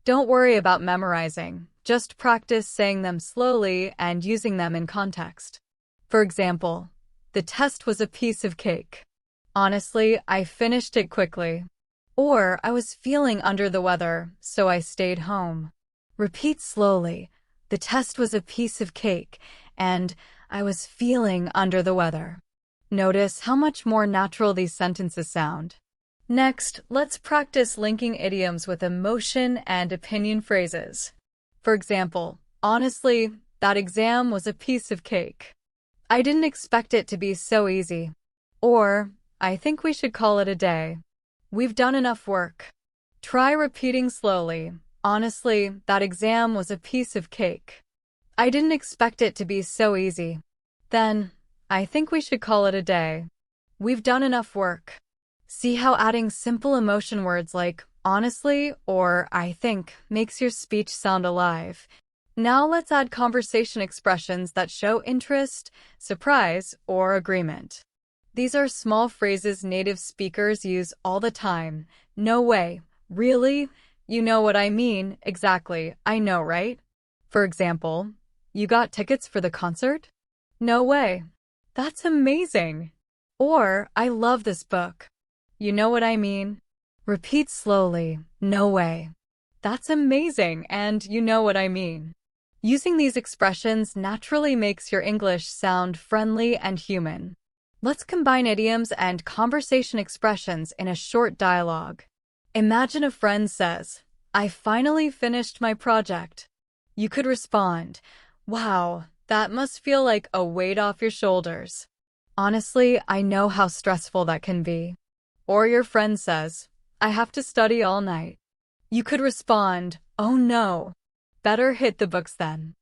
Don't worry about memorizing. Just practice saying them slowly and using them in context. For example, the test was a piece of cake. Honestly, I finished it quickly. Or, I was feeling under the weather, so I stayed home. Repeat slowly. The test was a piece of cake, and I was feeling under the weather. Notice how much more natural these sentences sound. Next, let's practice linking idioms with emotion and opinion phrases. For example, honestly, that exam was a piece of cake. I didn't expect it to be so easy. Or, I think we should call it a day. We've done enough work. Try repeating slowly. Honestly, that exam was a piece of cake. I didn't expect it to be so easy. Then, I think we should call it a day. We've done enough work. See how adding simple emotion words like honestly or I think makes your speech sound alive. Now let's add conversation expressions that show interest, surprise, or agreement. These are small phrases native speakers use all the time. No way. Really? You know what I mean. Exactly. I know, right? For example, you got tickets for the concert? No way. That's amazing. Or, I love this book. You know what I mean? Repeat slowly. No way. That's amazing, and you know what I mean. Using these expressions naturally makes your English sound friendly and human. Let's combine idioms and conversation expressions in a short dialogue. Imagine a friend says, I finally finished my project. You could respond, wow, that must feel like a weight off your shoulders. Honestly, I know how stressful that can be. Or your friend says, I have to study all night. You could respond, oh no. Better hit the books then.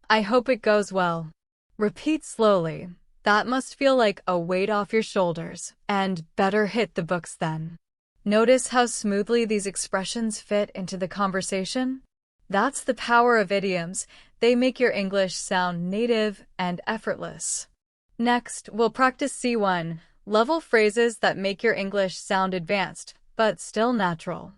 I hope it goes well. Repeat slowly. That must feel like a weight off your shoulders, and better hit the books then. Notice how smoothly these expressions fit into the conversation? That's the power of idioms. They make your English sound native and effortless. Next, we'll practice C1, level phrases that make your English sound advanced, but still natural.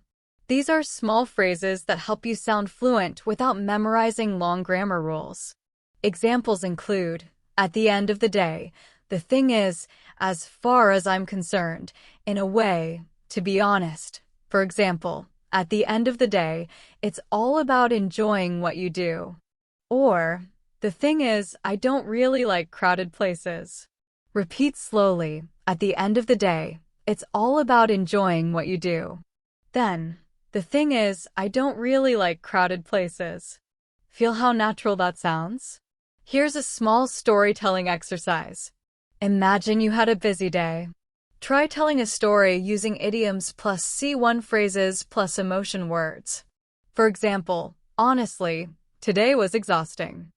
These are small phrases that help you sound fluent without memorizing long grammar rules. Examples include, at the end of the day, the thing is, as far as I'm concerned, in a way, to be honest. For example, at the end of the day, it's all about enjoying what you do. Or, the thing is, I don't really like crowded places. Repeat slowly, at the end of the day, it's all about enjoying what you do. Then, the thing is, I don't really like crowded places. Feel how natural that sounds? Here's a small storytelling exercise. Imagine you had a busy day. Try telling a story using idioms plus C1 phrases plus emotion words. For example, honestly, today was exhausting.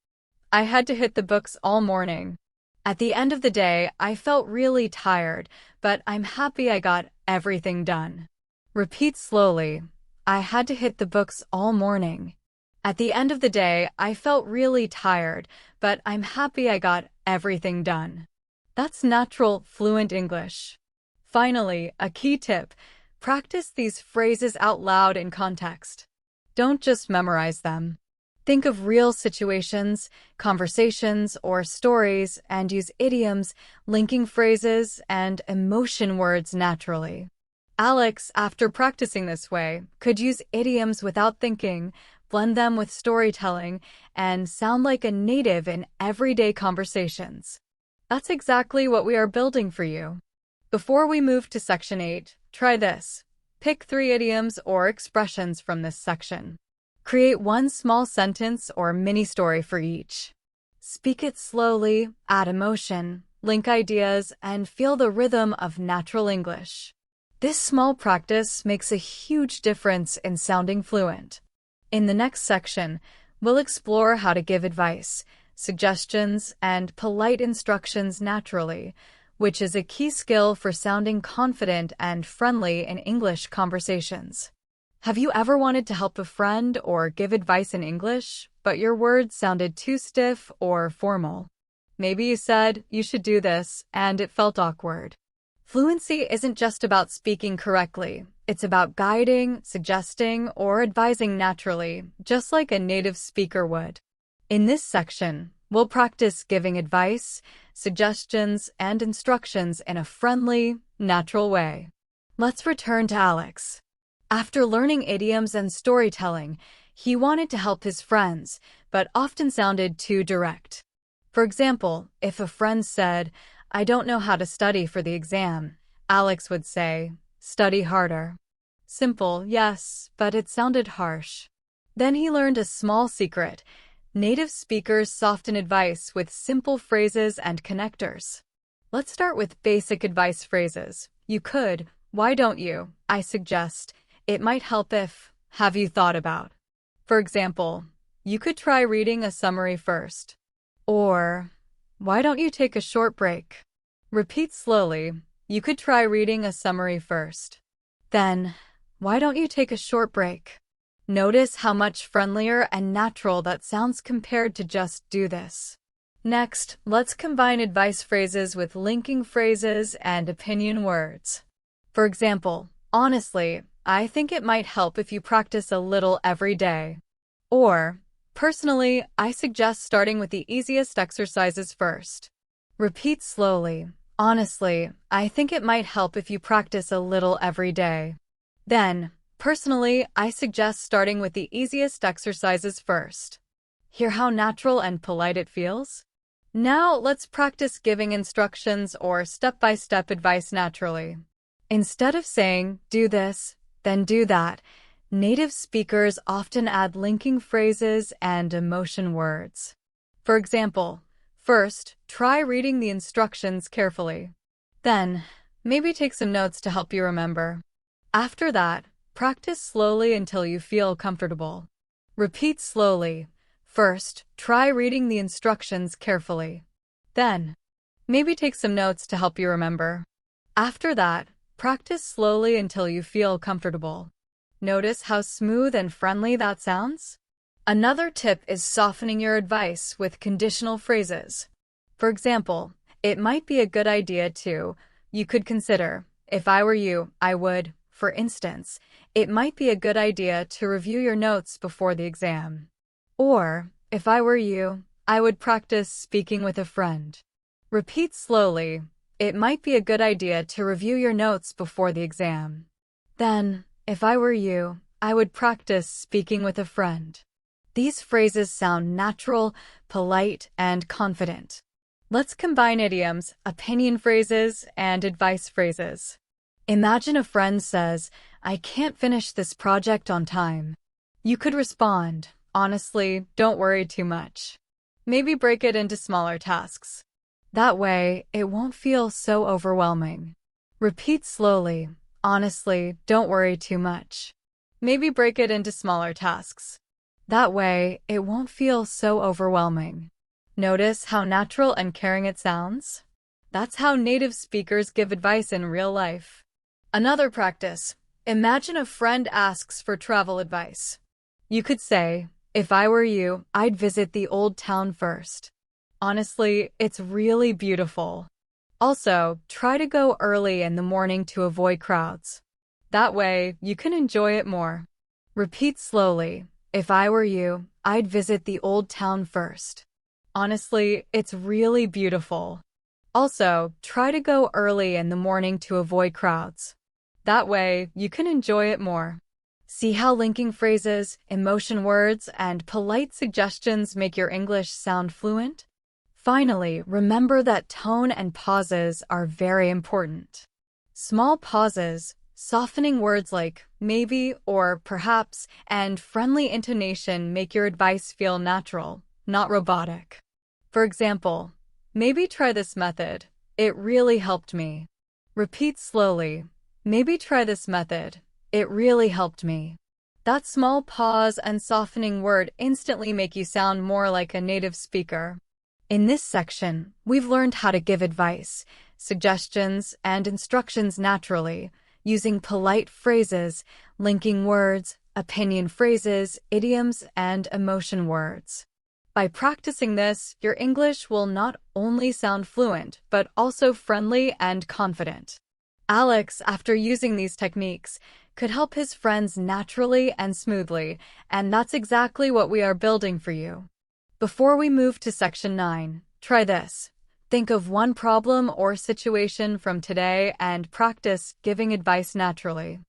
I had to hit the books all morning. At the end of the day, I felt really tired, but I'm happy I got everything done. Repeat slowly. I had to hit the books all morning. At the end of the day, I felt really tired, but I'm happy I got everything done. That's natural, fluent English. Finally, a key tip: practice these phrases out loud in context. Don't just memorize them. Think of real situations, conversations, or stories and use idioms, linking phrases, and emotion words naturally. Alex, after practicing this way, could use idioms without thinking, blend them with storytelling, and sound like a native in everyday conversations. That's exactly what we are building for you. Before we move to Section 8, try this. Pick 3 idioms or expressions from this section. Create one small sentence or mini-story for each. Speak it slowly, add emotion, link ideas, and feel the rhythm of natural English. This small practice makes a huge difference in sounding fluent. In the next section, we'll explore how to give advice, suggestions, and polite instructions naturally, which is a key skill for sounding confident and friendly in English conversations. Have you ever wanted to help a friend or give advice in English, but your words sounded too stiff or formal? Maybe you said, "You should do this," and it felt awkward. Fluency isn't just about speaking correctly. It's about guiding, suggesting, or advising naturally, just like a native speaker would. In this section, we'll practice giving advice, suggestions, and instructions in a friendly, natural way. Let's return to Alex. After learning idioms and storytelling, he wanted to help his friends, but often sounded too direct. For example, if a friend said, "I don't know how to study for the exam," Alex would say, "Study harder." Simple, yes, but it sounded harsh. Then he learned a small secret. Native speakers soften advice with simple phrases and connectors. Let's start with basic advice phrases. You could, "Why don't you?" I suggest. It might help if, "Have you thought about?" For example, you could try reading a summary first. Or, "Why don't you take a short break?" Repeat slowly. You could try reading a summary first. Then, "Why don't you take a short break?" Notice how much friendlier and natural that sounds compared to just "do this." Next, let's combine advice phrases with linking phrases and opinion words. For example, honestly, I think it might help if you practice a little every day. Or, personally, I suggest starting with the easiest exercises first. Repeat slowly. Honestly, I think it might help if you practice a little every day. Then, personally, I suggest starting with the easiest exercises first. Hear how natural and polite it feels? Now, let's practice giving instructions or step-by-step advice naturally. Instead of saying, "Do this, then do that," native speakers often add linking phrases and emotion words. For example, first, try reading the instructions carefully. Then, maybe take some notes to help you remember. After that, practice slowly until you feel comfortable. Repeat slowly. First, try reading the instructions carefully. Then, maybe take some notes to help you remember. After that, practice slowly until you feel comfortable. Notice how smooth and friendly that sounds? Another tip is softening your advice with conditional phrases. For example, it might be a good idea to, you could consider, if I were you, I would. For instance, it might be a good idea to review your notes before the exam. Or, if I were you, I would practice speaking with a friend. Repeat slowly. It might be a good idea to review your notes before the exam. Then, if I were you, I would practice speaking with a friend. These phrases sound natural, polite, and confident. Let's combine idioms, opinion phrases, and advice phrases. Imagine a friend says, I can't finish this project on time. You could respond, honestly, don't worry too much. Maybe break it into smaller tasks. That way, it won't feel so overwhelming. Repeat slowly, honestly, don't worry too much. Maybe break it into smaller tasks. That way, it won't feel so overwhelming. Notice how natural and caring it sounds? That's how native speakers give advice in real life. Another practice. Imagine a friend asks for travel advice. You could say, if I were you, I'd visit the old town first. Honestly, it's really beautiful. Also, try to go early in the morning to avoid crowds. That way, you can enjoy it more. Repeat slowly. If I were you, I'd visit the old town first. Honestly, it's really beautiful. Also, try to go early in the morning to avoid crowds. That way, you can enjoy it more. See how linking phrases, emotion words, and polite suggestions make your English sound fluent? Finally, remember that tone and pauses are very important. Small pauses, softening words like maybe or perhaps, and friendly intonation make your advice feel natural, not robotic. For example, maybe try this method. It really helped me. Repeat slowly. Maybe try this method. It really helped me. That small pause and softening word instantly make you sound more like a native speaker. In this section, we've learned how to give advice, suggestions, and instructions naturally, using polite phrases, linking words, opinion phrases, idioms, and emotion words. By practicing this, your English will not only sound fluent, but also friendly and confident. Alex, after using these techniques, could help his friends naturally and smoothly, and that's exactly what we are building for you. Before we move to Section 9, try this. Think of one problem or situation from today and practice giving advice naturally.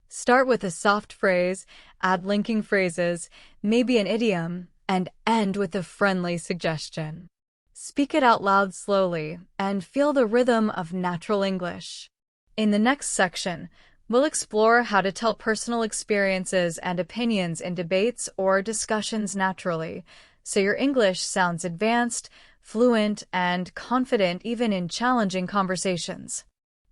Start with a soft phrase, add linking phrases, maybe an idiom, and end with a friendly suggestion. Speak it out loud slowly and feel the rhythm of natural English. In the next section, we'll explore how to tell personal experiences and opinions in debates or discussions naturally, so your English sounds advanced, fluent, and confident even in challenging conversations.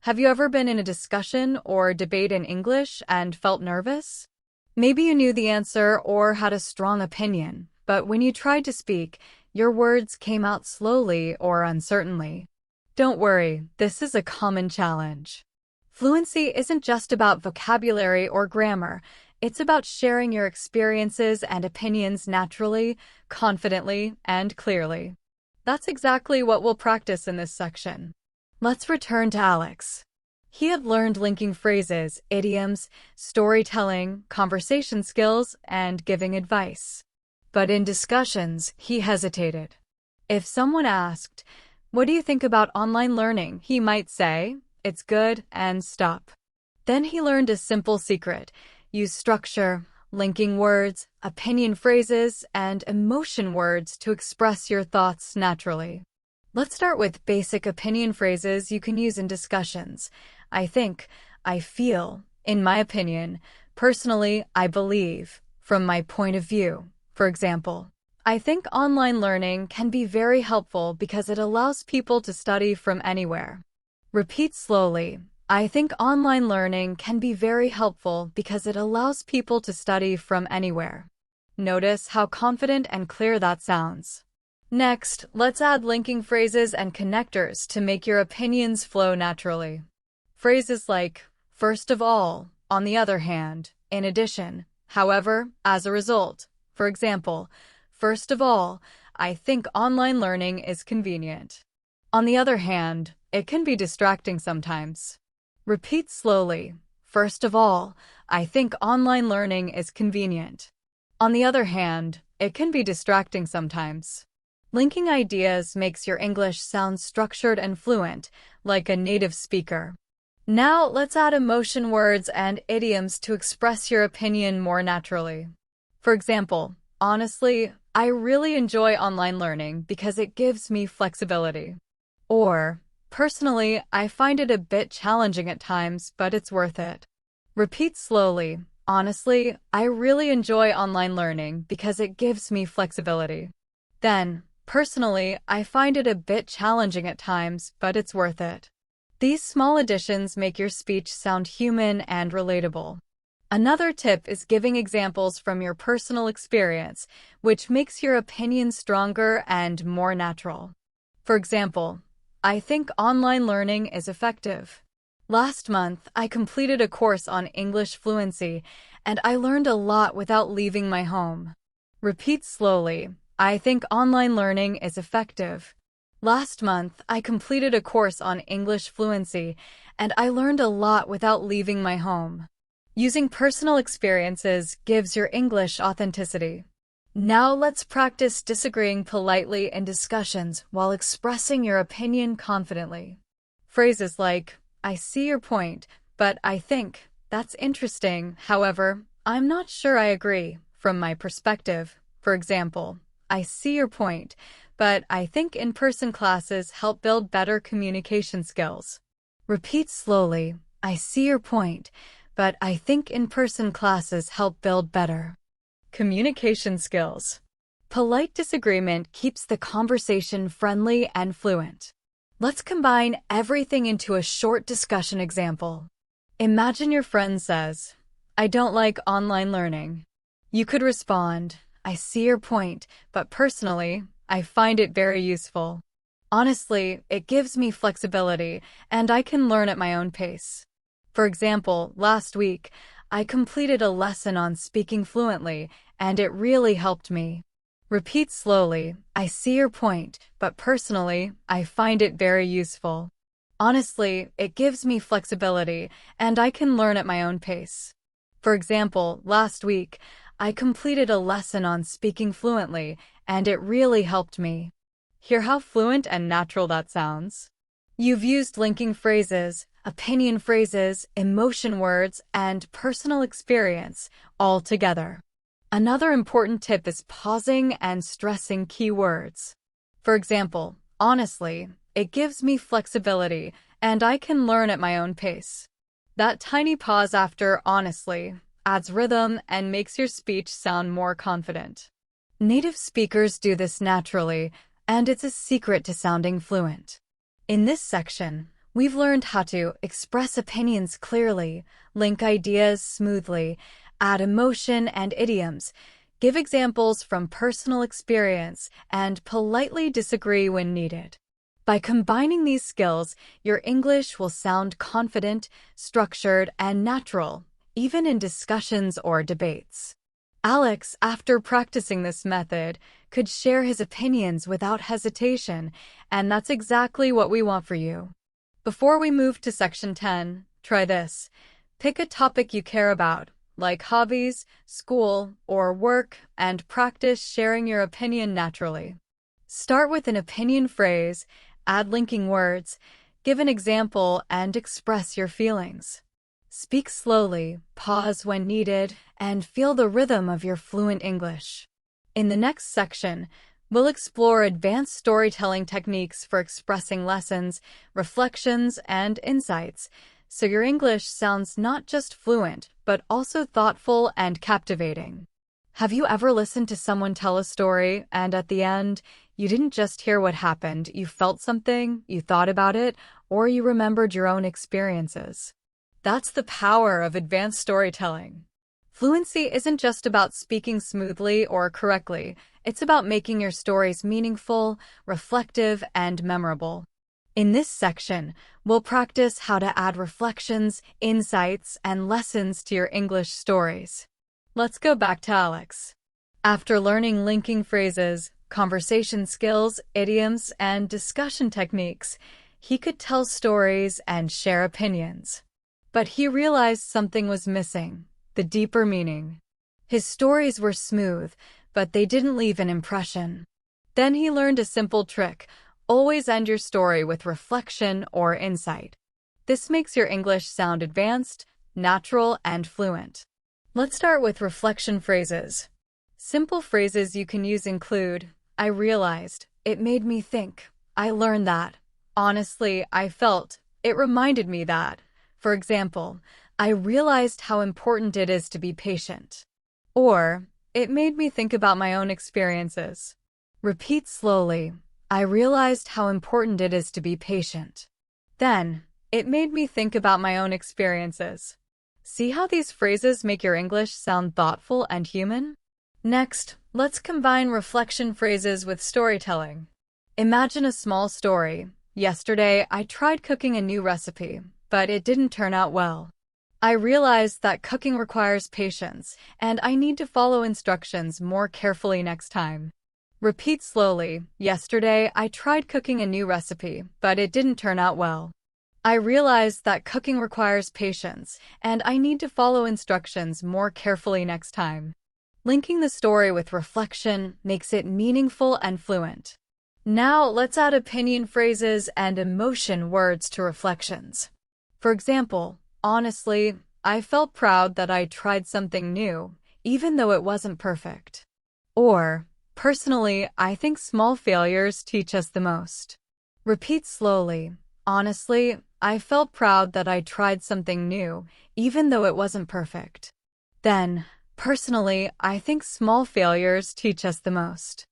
Have you ever been in a discussion or debate in English and felt nervous? Maybe you knew the answer or had a strong opinion, but when you tried to speak, your words came out slowly or uncertainly. Don't worry, this is a common challenge. Fluency isn't just about vocabulary or grammar. It's about sharing your experiences and opinions naturally, confidently, and clearly. That's exactly what we'll practice in this section. Let's return to Alex. He had learned linking phrases, idioms, storytelling, conversation skills, and giving advice. But in discussions, he hesitated. If someone asked, "What do you think about online learning?" he might say, "It's good," and stop. Then he learned a simple secret. Use structure, linking words, opinion phrases, and emotion words to express your thoughts naturally. Let's start with basic opinion phrases you can use in discussions. I think, I feel, in my opinion, personally, I believe, from my point of view. For example, I think online learning can be very helpful because it allows people to study from anywhere. Repeat slowly. I think online learning can be very helpful because it allows people to study from anywhere. Notice how confident and clear that sounds. Next, let's add linking phrases and connectors to make your opinions flow naturally. Phrases like, first of all, on the other hand, in addition, however, as a result, For example, first of all, I think online learning is convenient. On the other hand, it can be distracting sometimes. Repeat slowly. First of all, I think online learning is convenient. On the other hand, it can be distracting sometimes. Linking ideas makes your English sound structured and fluent, like a native speaker. Now let's add emotion words and idioms to express your opinion more naturally. For example, honestly, I really enjoy online learning because it gives me flexibility. Or, personally, I find it a bit challenging at times, but it's worth it. Repeat slowly. Honestly, I really enjoy online learning because it gives me flexibility. Then, personally, I find it a bit challenging at times, but it's worth it. These small additions make your speech sound human and relatable. Another tip is giving examples from your personal experience, which makes your opinion stronger and more natural. For example, I think online learning is effective. Last month, I completed a course on English fluency, and I learned a lot without leaving my home. Repeat slowly. I think online learning is effective. Last month, I completed a course on English fluency, and I learned a lot without leaving my home. Using personal experiences gives your English authenticity. Now let's practice disagreeing politely in discussions while expressing your opinion confidently. Phrases like, I see your point, but I think that's interesting. However, I'm not sure I agree from my perspective. For example, I see your point, but I think in-person classes help build better communication skills. Repeat slowly. I see your point, but I think in-person classes help build better communication skills. Polite disagreement keeps the conversation friendly and fluent. Let's combine everything into a short discussion example. Imagine your friend says, I don't like online learning. You could respond, I see your point, but personally, I find it very useful. Honestly, it gives me flexibility, and I can learn at my own pace. For example, last week, I completed a lesson on speaking fluently, and it really helped me. Repeat slowly. I see your point, but personally, I find it very useful. Honestly, it gives me flexibility, and I can learn at my own pace. For example, last week, I completed a lesson on speaking fluently, and it really helped me. Hear how fluent and natural that sounds? You've used linking phrases, opinion phrases, emotion words, and personal experience all together. Another important tip is pausing and stressing key words. For example, honestly, it gives me flexibility, and I can learn at my own pace. That tiny pause after honestly adds rhythm and makes your speech sound more confident. Native speakers do this naturally, and it's a secret to sounding fluent. In this section, we've learned how to express opinions clearly, link ideas smoothly, add emotion and idioms, give examples from personal experience, and politely disagree when needed. By combining these skills, your English will sound confident, structured, and natural, even in discussions or debates. Alex, after practicing this method, could share his opinions without hesitation, and that's exactly what we want for you. Before we move to Section 10, try this. Pick a topic you care about, like hobbies, school, or work, and practice sharing your opinion naturally. Start with an opinion phrase, add linking words, give an example, and express your feelings. Speak slowly, pause when needed, and feel the rhythm of your fluent English. In the next section, we'll explore advanced storytelling techniques for expressing lessons, reflections, and insights, so your English sounds not just fluent, but also thoughtful and captivating. Have you ever listened to someone tell a story, and at the end, you didn't just hear what happened, you felt something, you thought about it, or you remembered your own experiences? That's the power of advanced storytelling. Fluency isn't just about speaking smoothly or correctly, it's about making your stories meaningful, reflective, and memorable. In this section, we'll practice how to add reflections, insights, and lessons to your English stories. Let's go back to Alex. After learning linking phrases, conversation skills, idioms, and discussion techniques, he could tell stories and share opinions. But he realized something was missing, the deeper meaning. His stories were smooth, but they didn't leave an impression. Then he learned a simple trick: always end your story with reflection or insight. This makes your English sound advanced, natural, and fluent. Let's start with reflection phrases. Simple phrases you can use include: I realized, it made me think, I learned that, honestly, I felt, it reminded me that. For example, I realized how important it is to be patient. Or, it made me think about my own experiences. Repeat slowly. I realized how important it is to be patient. Then, it made me think about my own experiences. See how these phrases make your English sound thoughtful and human? Next, let's combine reflection phrases with storytelling. Imagine a small story. Yesterday, I tried cooking a new recipe, but it didn't turn out well. I realized that cooking requires patience, and I need to follow instructions more carefully next time. Repeat slowly. Yesterday, I tried cooking a new recipe, but it didn't turn out well. I realized that cooking requires patience, and I need to follow instructions more carefully next time. Linking the story with reflection makes it meaningful and fluent. Now, let's add opinion phrases and emotion words to reflections. For example, honestly, I felt proud that I tried something new, even though it wasn't perfect. Or, personally, I think small failures teach us the most. Repeat slowly. Honestly, I felt proud that I tried something new, even though it wasn't perfect. Then, personally, I think small failures teach us the most.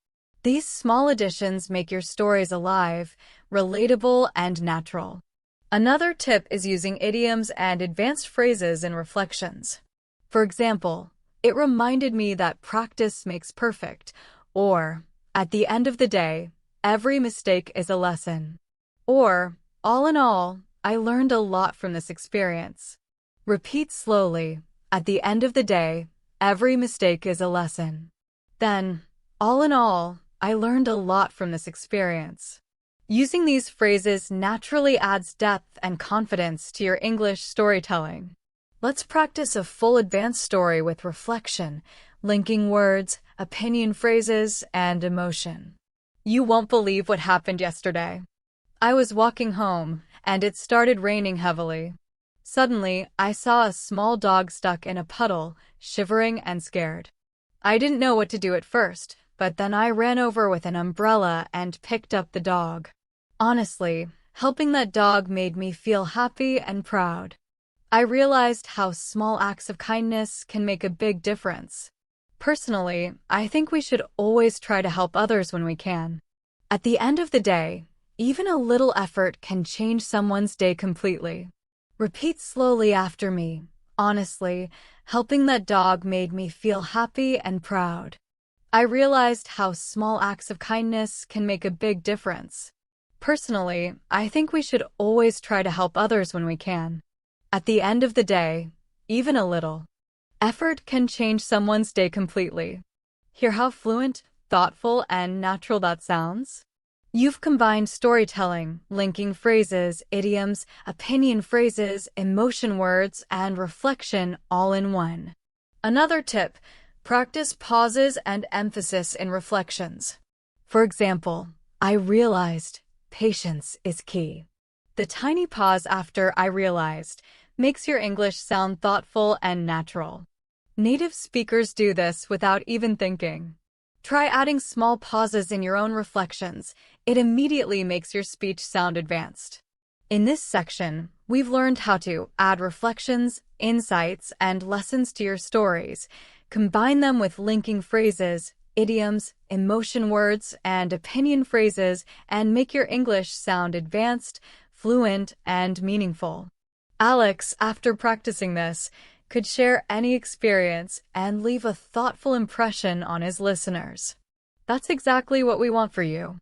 These small additions make your stories alive, relatable, and natural. Another tip is using idioms and advanced phrases in reflections. For example, it reminded me that practice makes perfect, or, at the end of the day, every mistake is a lesson. Or, all in all, I learned a lot from this experience. Repeat slowly. At the end of the day, every mistake is a lesson. Then, all in all, I learned a lot from this experience. Using these phrases naturally adds depth and confidence to your English storytelling. Let's practice a full advanced story with reflection, linking words, opinion phrases, and emotion. You won't believe what happened yesterday. I was walking home, and it started raining heavily. Suddenly, I saw a small dog stuck in a puddle, shivering and scared. I didn't know what to do at first, but then I ran over with an umbrella and picked up the dog. Honestly, helping that dog made me feel happy and proud. I realized how small acts of kindness can make a big difference. Personally, I think we should always try to help others when we can. At the end of the day, even a little effort can change someone's day completely. Repeat slowly after me. Honestly, helping that dog made me feel happy and proud. I realized how small acts of kindness can make a big difference. Personally, I think we should always try to help others when we can. At the end of the day, even a little effort can change someone's day completely. Hear how fluent, thoughtful, and natural that sounds? You've combined storytelling, linking phrases, idioms, opinion phrases, emotion words, and reflection all in one. Another tip: practice pauses and emphasis in reflections. For example, I realized patience is key. The tiny pause after I realized makes your English sound thoughtful and natural. Native speakers do this without even thinking. Try adding small pauses in your own reflections. It immediately makes your speech sound advanced. In this section, we've learned how to add reflections, insights, and lessons to your stories. Combine them with linking phrases, idioms, emotion words, and opinion phrases, and make your English sound advanced, fluent, and meaningful. Alex, after practicing this, could share any experience and leave a thoughtful impression on his listeners. That's exactly what we want for you.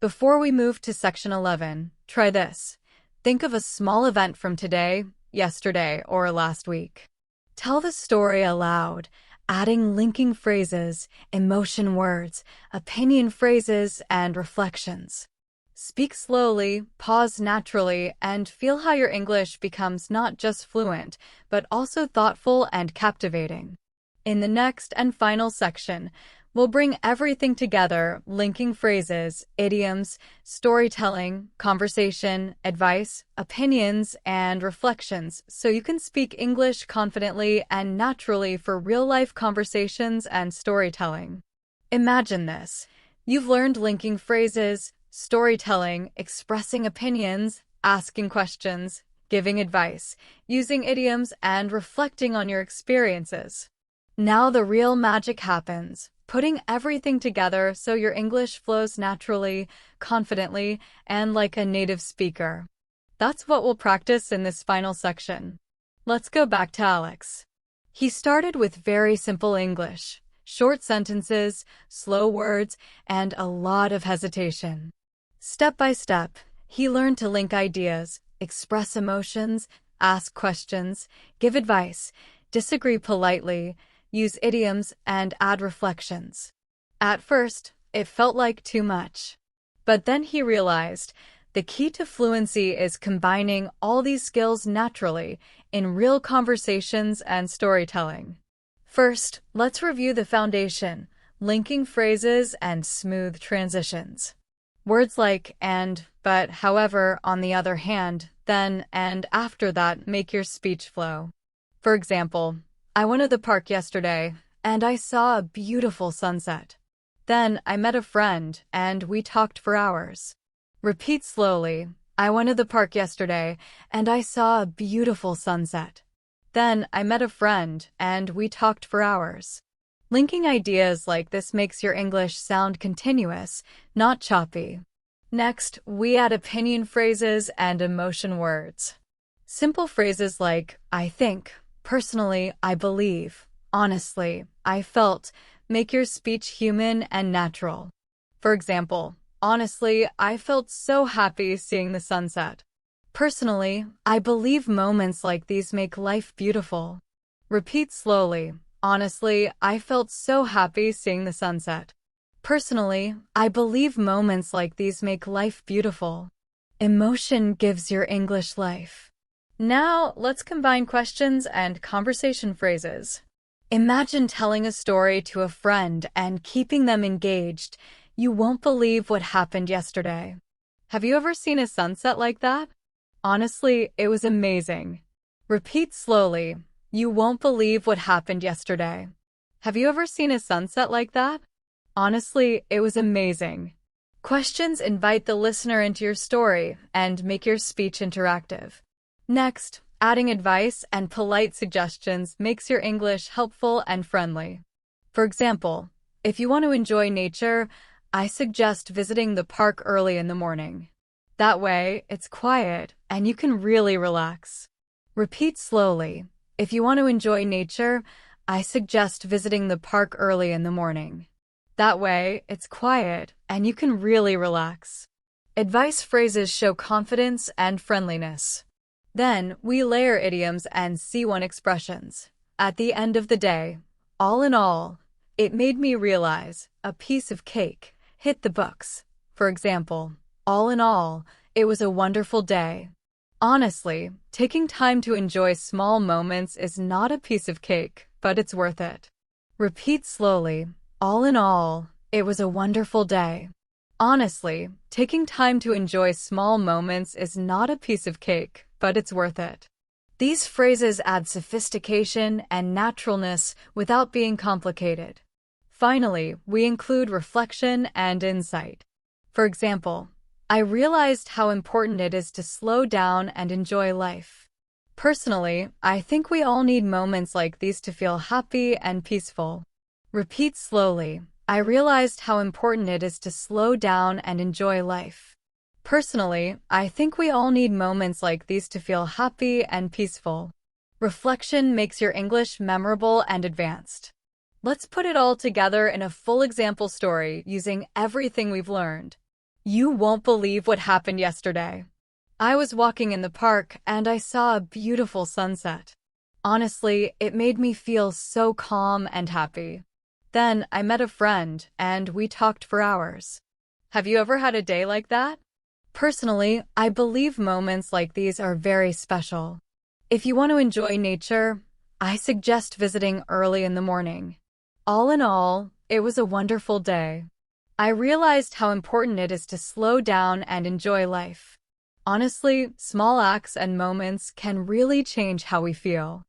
Before we move to section 11, try this. Think of a small event from today, yesterday, or last week. Tell the story aloud, adding linking phrases, emotion words, opinion phrases, and reflections. Speak slowly, pause naturally, and feel how your English becomes not just fluent, but also thoughtful and captivating. In the next and final section, we'll bring everything together, linking phrases, idioms, storytelling, conversation, advice, opinions, and reflections so you can speak English confidently and naturally for real-life conversations and storytelling. Imagine this. You've learned linking phrases, storytelling, expressing opinions, asking questions, giving advice, using idioms, and reflecting on your experiences. Now the real magic happens, putting everything together so your English flows naturally, confidently, and like a native speaker. That's what we'll practice in this final section. Let's go back to Alex. He started with very simple English, short sentences, slow words, and a lot of hesitation. Step by step, he learned to link ideas, express emotions, ask questions, give advice, disagree politely, use idioms, and add reflections. At first, it felt like too much. But then he realized the key to fluency is combining all these skills naturally in real conversations and storytelling. First, let's review the foundation, linking phrases and smooth transitions. Words like and, but, however, on the other hand, then, and after that make your speech flow. For example, I went to the park yesterday, and I saw a beautiful sunset. Then I met a friend, and we talked for hours. Repeat slowly. I went to the park yesterday, and I saw a beautiful sunset. Then I met a friend, and we talked for hours. Linking ideas like this makes your English sound continuous, not choppy. Next, we add opinion phrases and emotion words. Simple phrases like, I think, personally, I believe, honestly, I felt, make your speech human and natural. For example, honestly, I felt so happy seeing the sunset. Personally, I believe moments like these make life beautiful. Repeat slowly. Honestly, I felt so happy seeing the sunset. Personally, I believe moments like these make life beautiful. Emotion gives your English life. Now, let's combine questions and conversation phrases. Imagine telling a story to a friend and keeping them engaged. You won't believe what happened yesterday. Have you ever seen a sunset like that? Honestly, it was amazing. Repeat slowly. You won't believe what happened yesterday. Have you ever seen a sunset like that? Honestly, it was amazing. Questions invite the listener into your story and make your speech interactive. Next, adding advice and polite suggestions makes your English helpful and friendly. For example, if you want to enjoy nature, I suggest visiting the park early in the morning. That way, it's quiet and you can really relax. Repeat slowly. If you want to enjoy nature, I suggest visiting the park early in the morning. That way, it's quiet and you can really relax. Advice phrases show confidence and friendliness. Then, we layer idioms and C1 expressions. At the end of the day, all in all, it made me realize a piece of cake hit the books. For example, all in all, it was a wonderful day. Honestly, taking time to enjoy small moments is not a piece of cake, but it's worth it. Repeat slowly. All in all, it was a wonderful day. Honestly, taking time to enjoy small moments is not a piece of cake, but it's worth it. These phrases add sophistication and naturalness without being complicated. Finally, we include reflection and insight. For example, I realized how important it is to slow down and enjoy life. Personally, I think we all need moments like these to feel happy and peaceful. Repeat slowly. I realized how important it is to slow down and enjoy life. Personally, I think we all need moments like these to feel happy and peaceful. Reflection makes your English memorable and advanced. Let's put it all together in a full example story using everything we've learned. You won't believe what happened yesterday. I was walking in the park and I saw a beautiful sunset. Honestly, it made me feel so calm and happy. Then I met a friend and we talked for hours. Have you ever had a day like that? Personally, I believe moments like these are very special. If you want to enjoy nature, I suggest visiting early in the morning. All in all, it was a wonderful day. I realized how important it is to slow down and enjoy life. Honestly, small acts and moments can really change how we feel.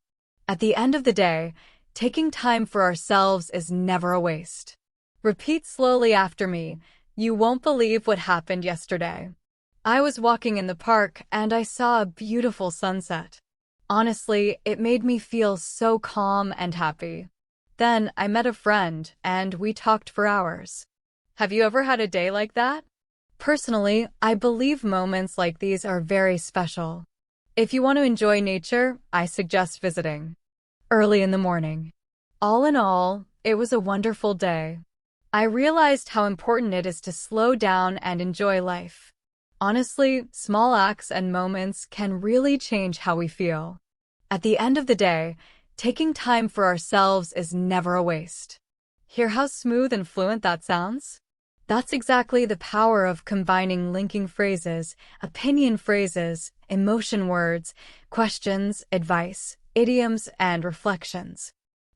At the end of the day, taking time for ourselves is never a waste. Repeat slowly after me. You won't believe what happened yesterday. I was walking in the park and I saw a beautiful sunset. Honestly, it made me feel so calm and happy. Then I met a friend and we talked for hours. Have you ever had a day like that? Personally, I believe moments like these are very special. If you want to enjoy nature, I suggest visiting early in the morning. All in all, it was a wonderful day. I realized how important it is to slow down and enjoy life. Honestly, small acts and moments can really change how we feel. At the end of the day, taking time for ourselves is never a waste. Hear how smooth and fluent that sounds? That's exactly the power of combining linking phrases, opinion phrases, emotion words, questions, advice, idioms, and reflections.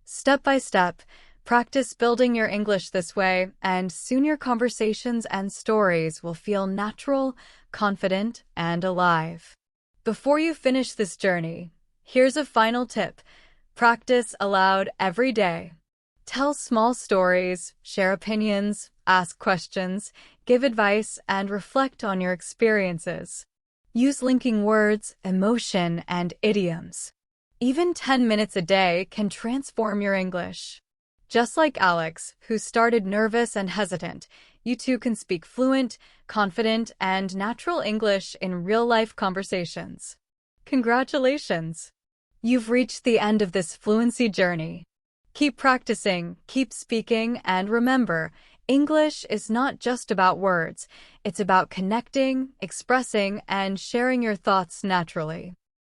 Step by step, practice building your English this way, and soon your conversations and stories will feel natural, confident, and alive. Before you finish this journey, here's a final tip. Practice aloud every day. Tell small stories, share opinions, ask questions, give advice, and reflect on your experiences. Use linking words, emotion, and idioms. Even 10 minutes a day can transform your English. Just like Alex, who started nervous and hesitant, you too can speak fluent, confident, and natural English in real-life conversations. Congratulations! You've reached the end of this fluency journey. Keep practicing, keep speaking, and remember, English is not just about words. It's about connecting, expressing, and sharing your thoughts naturally.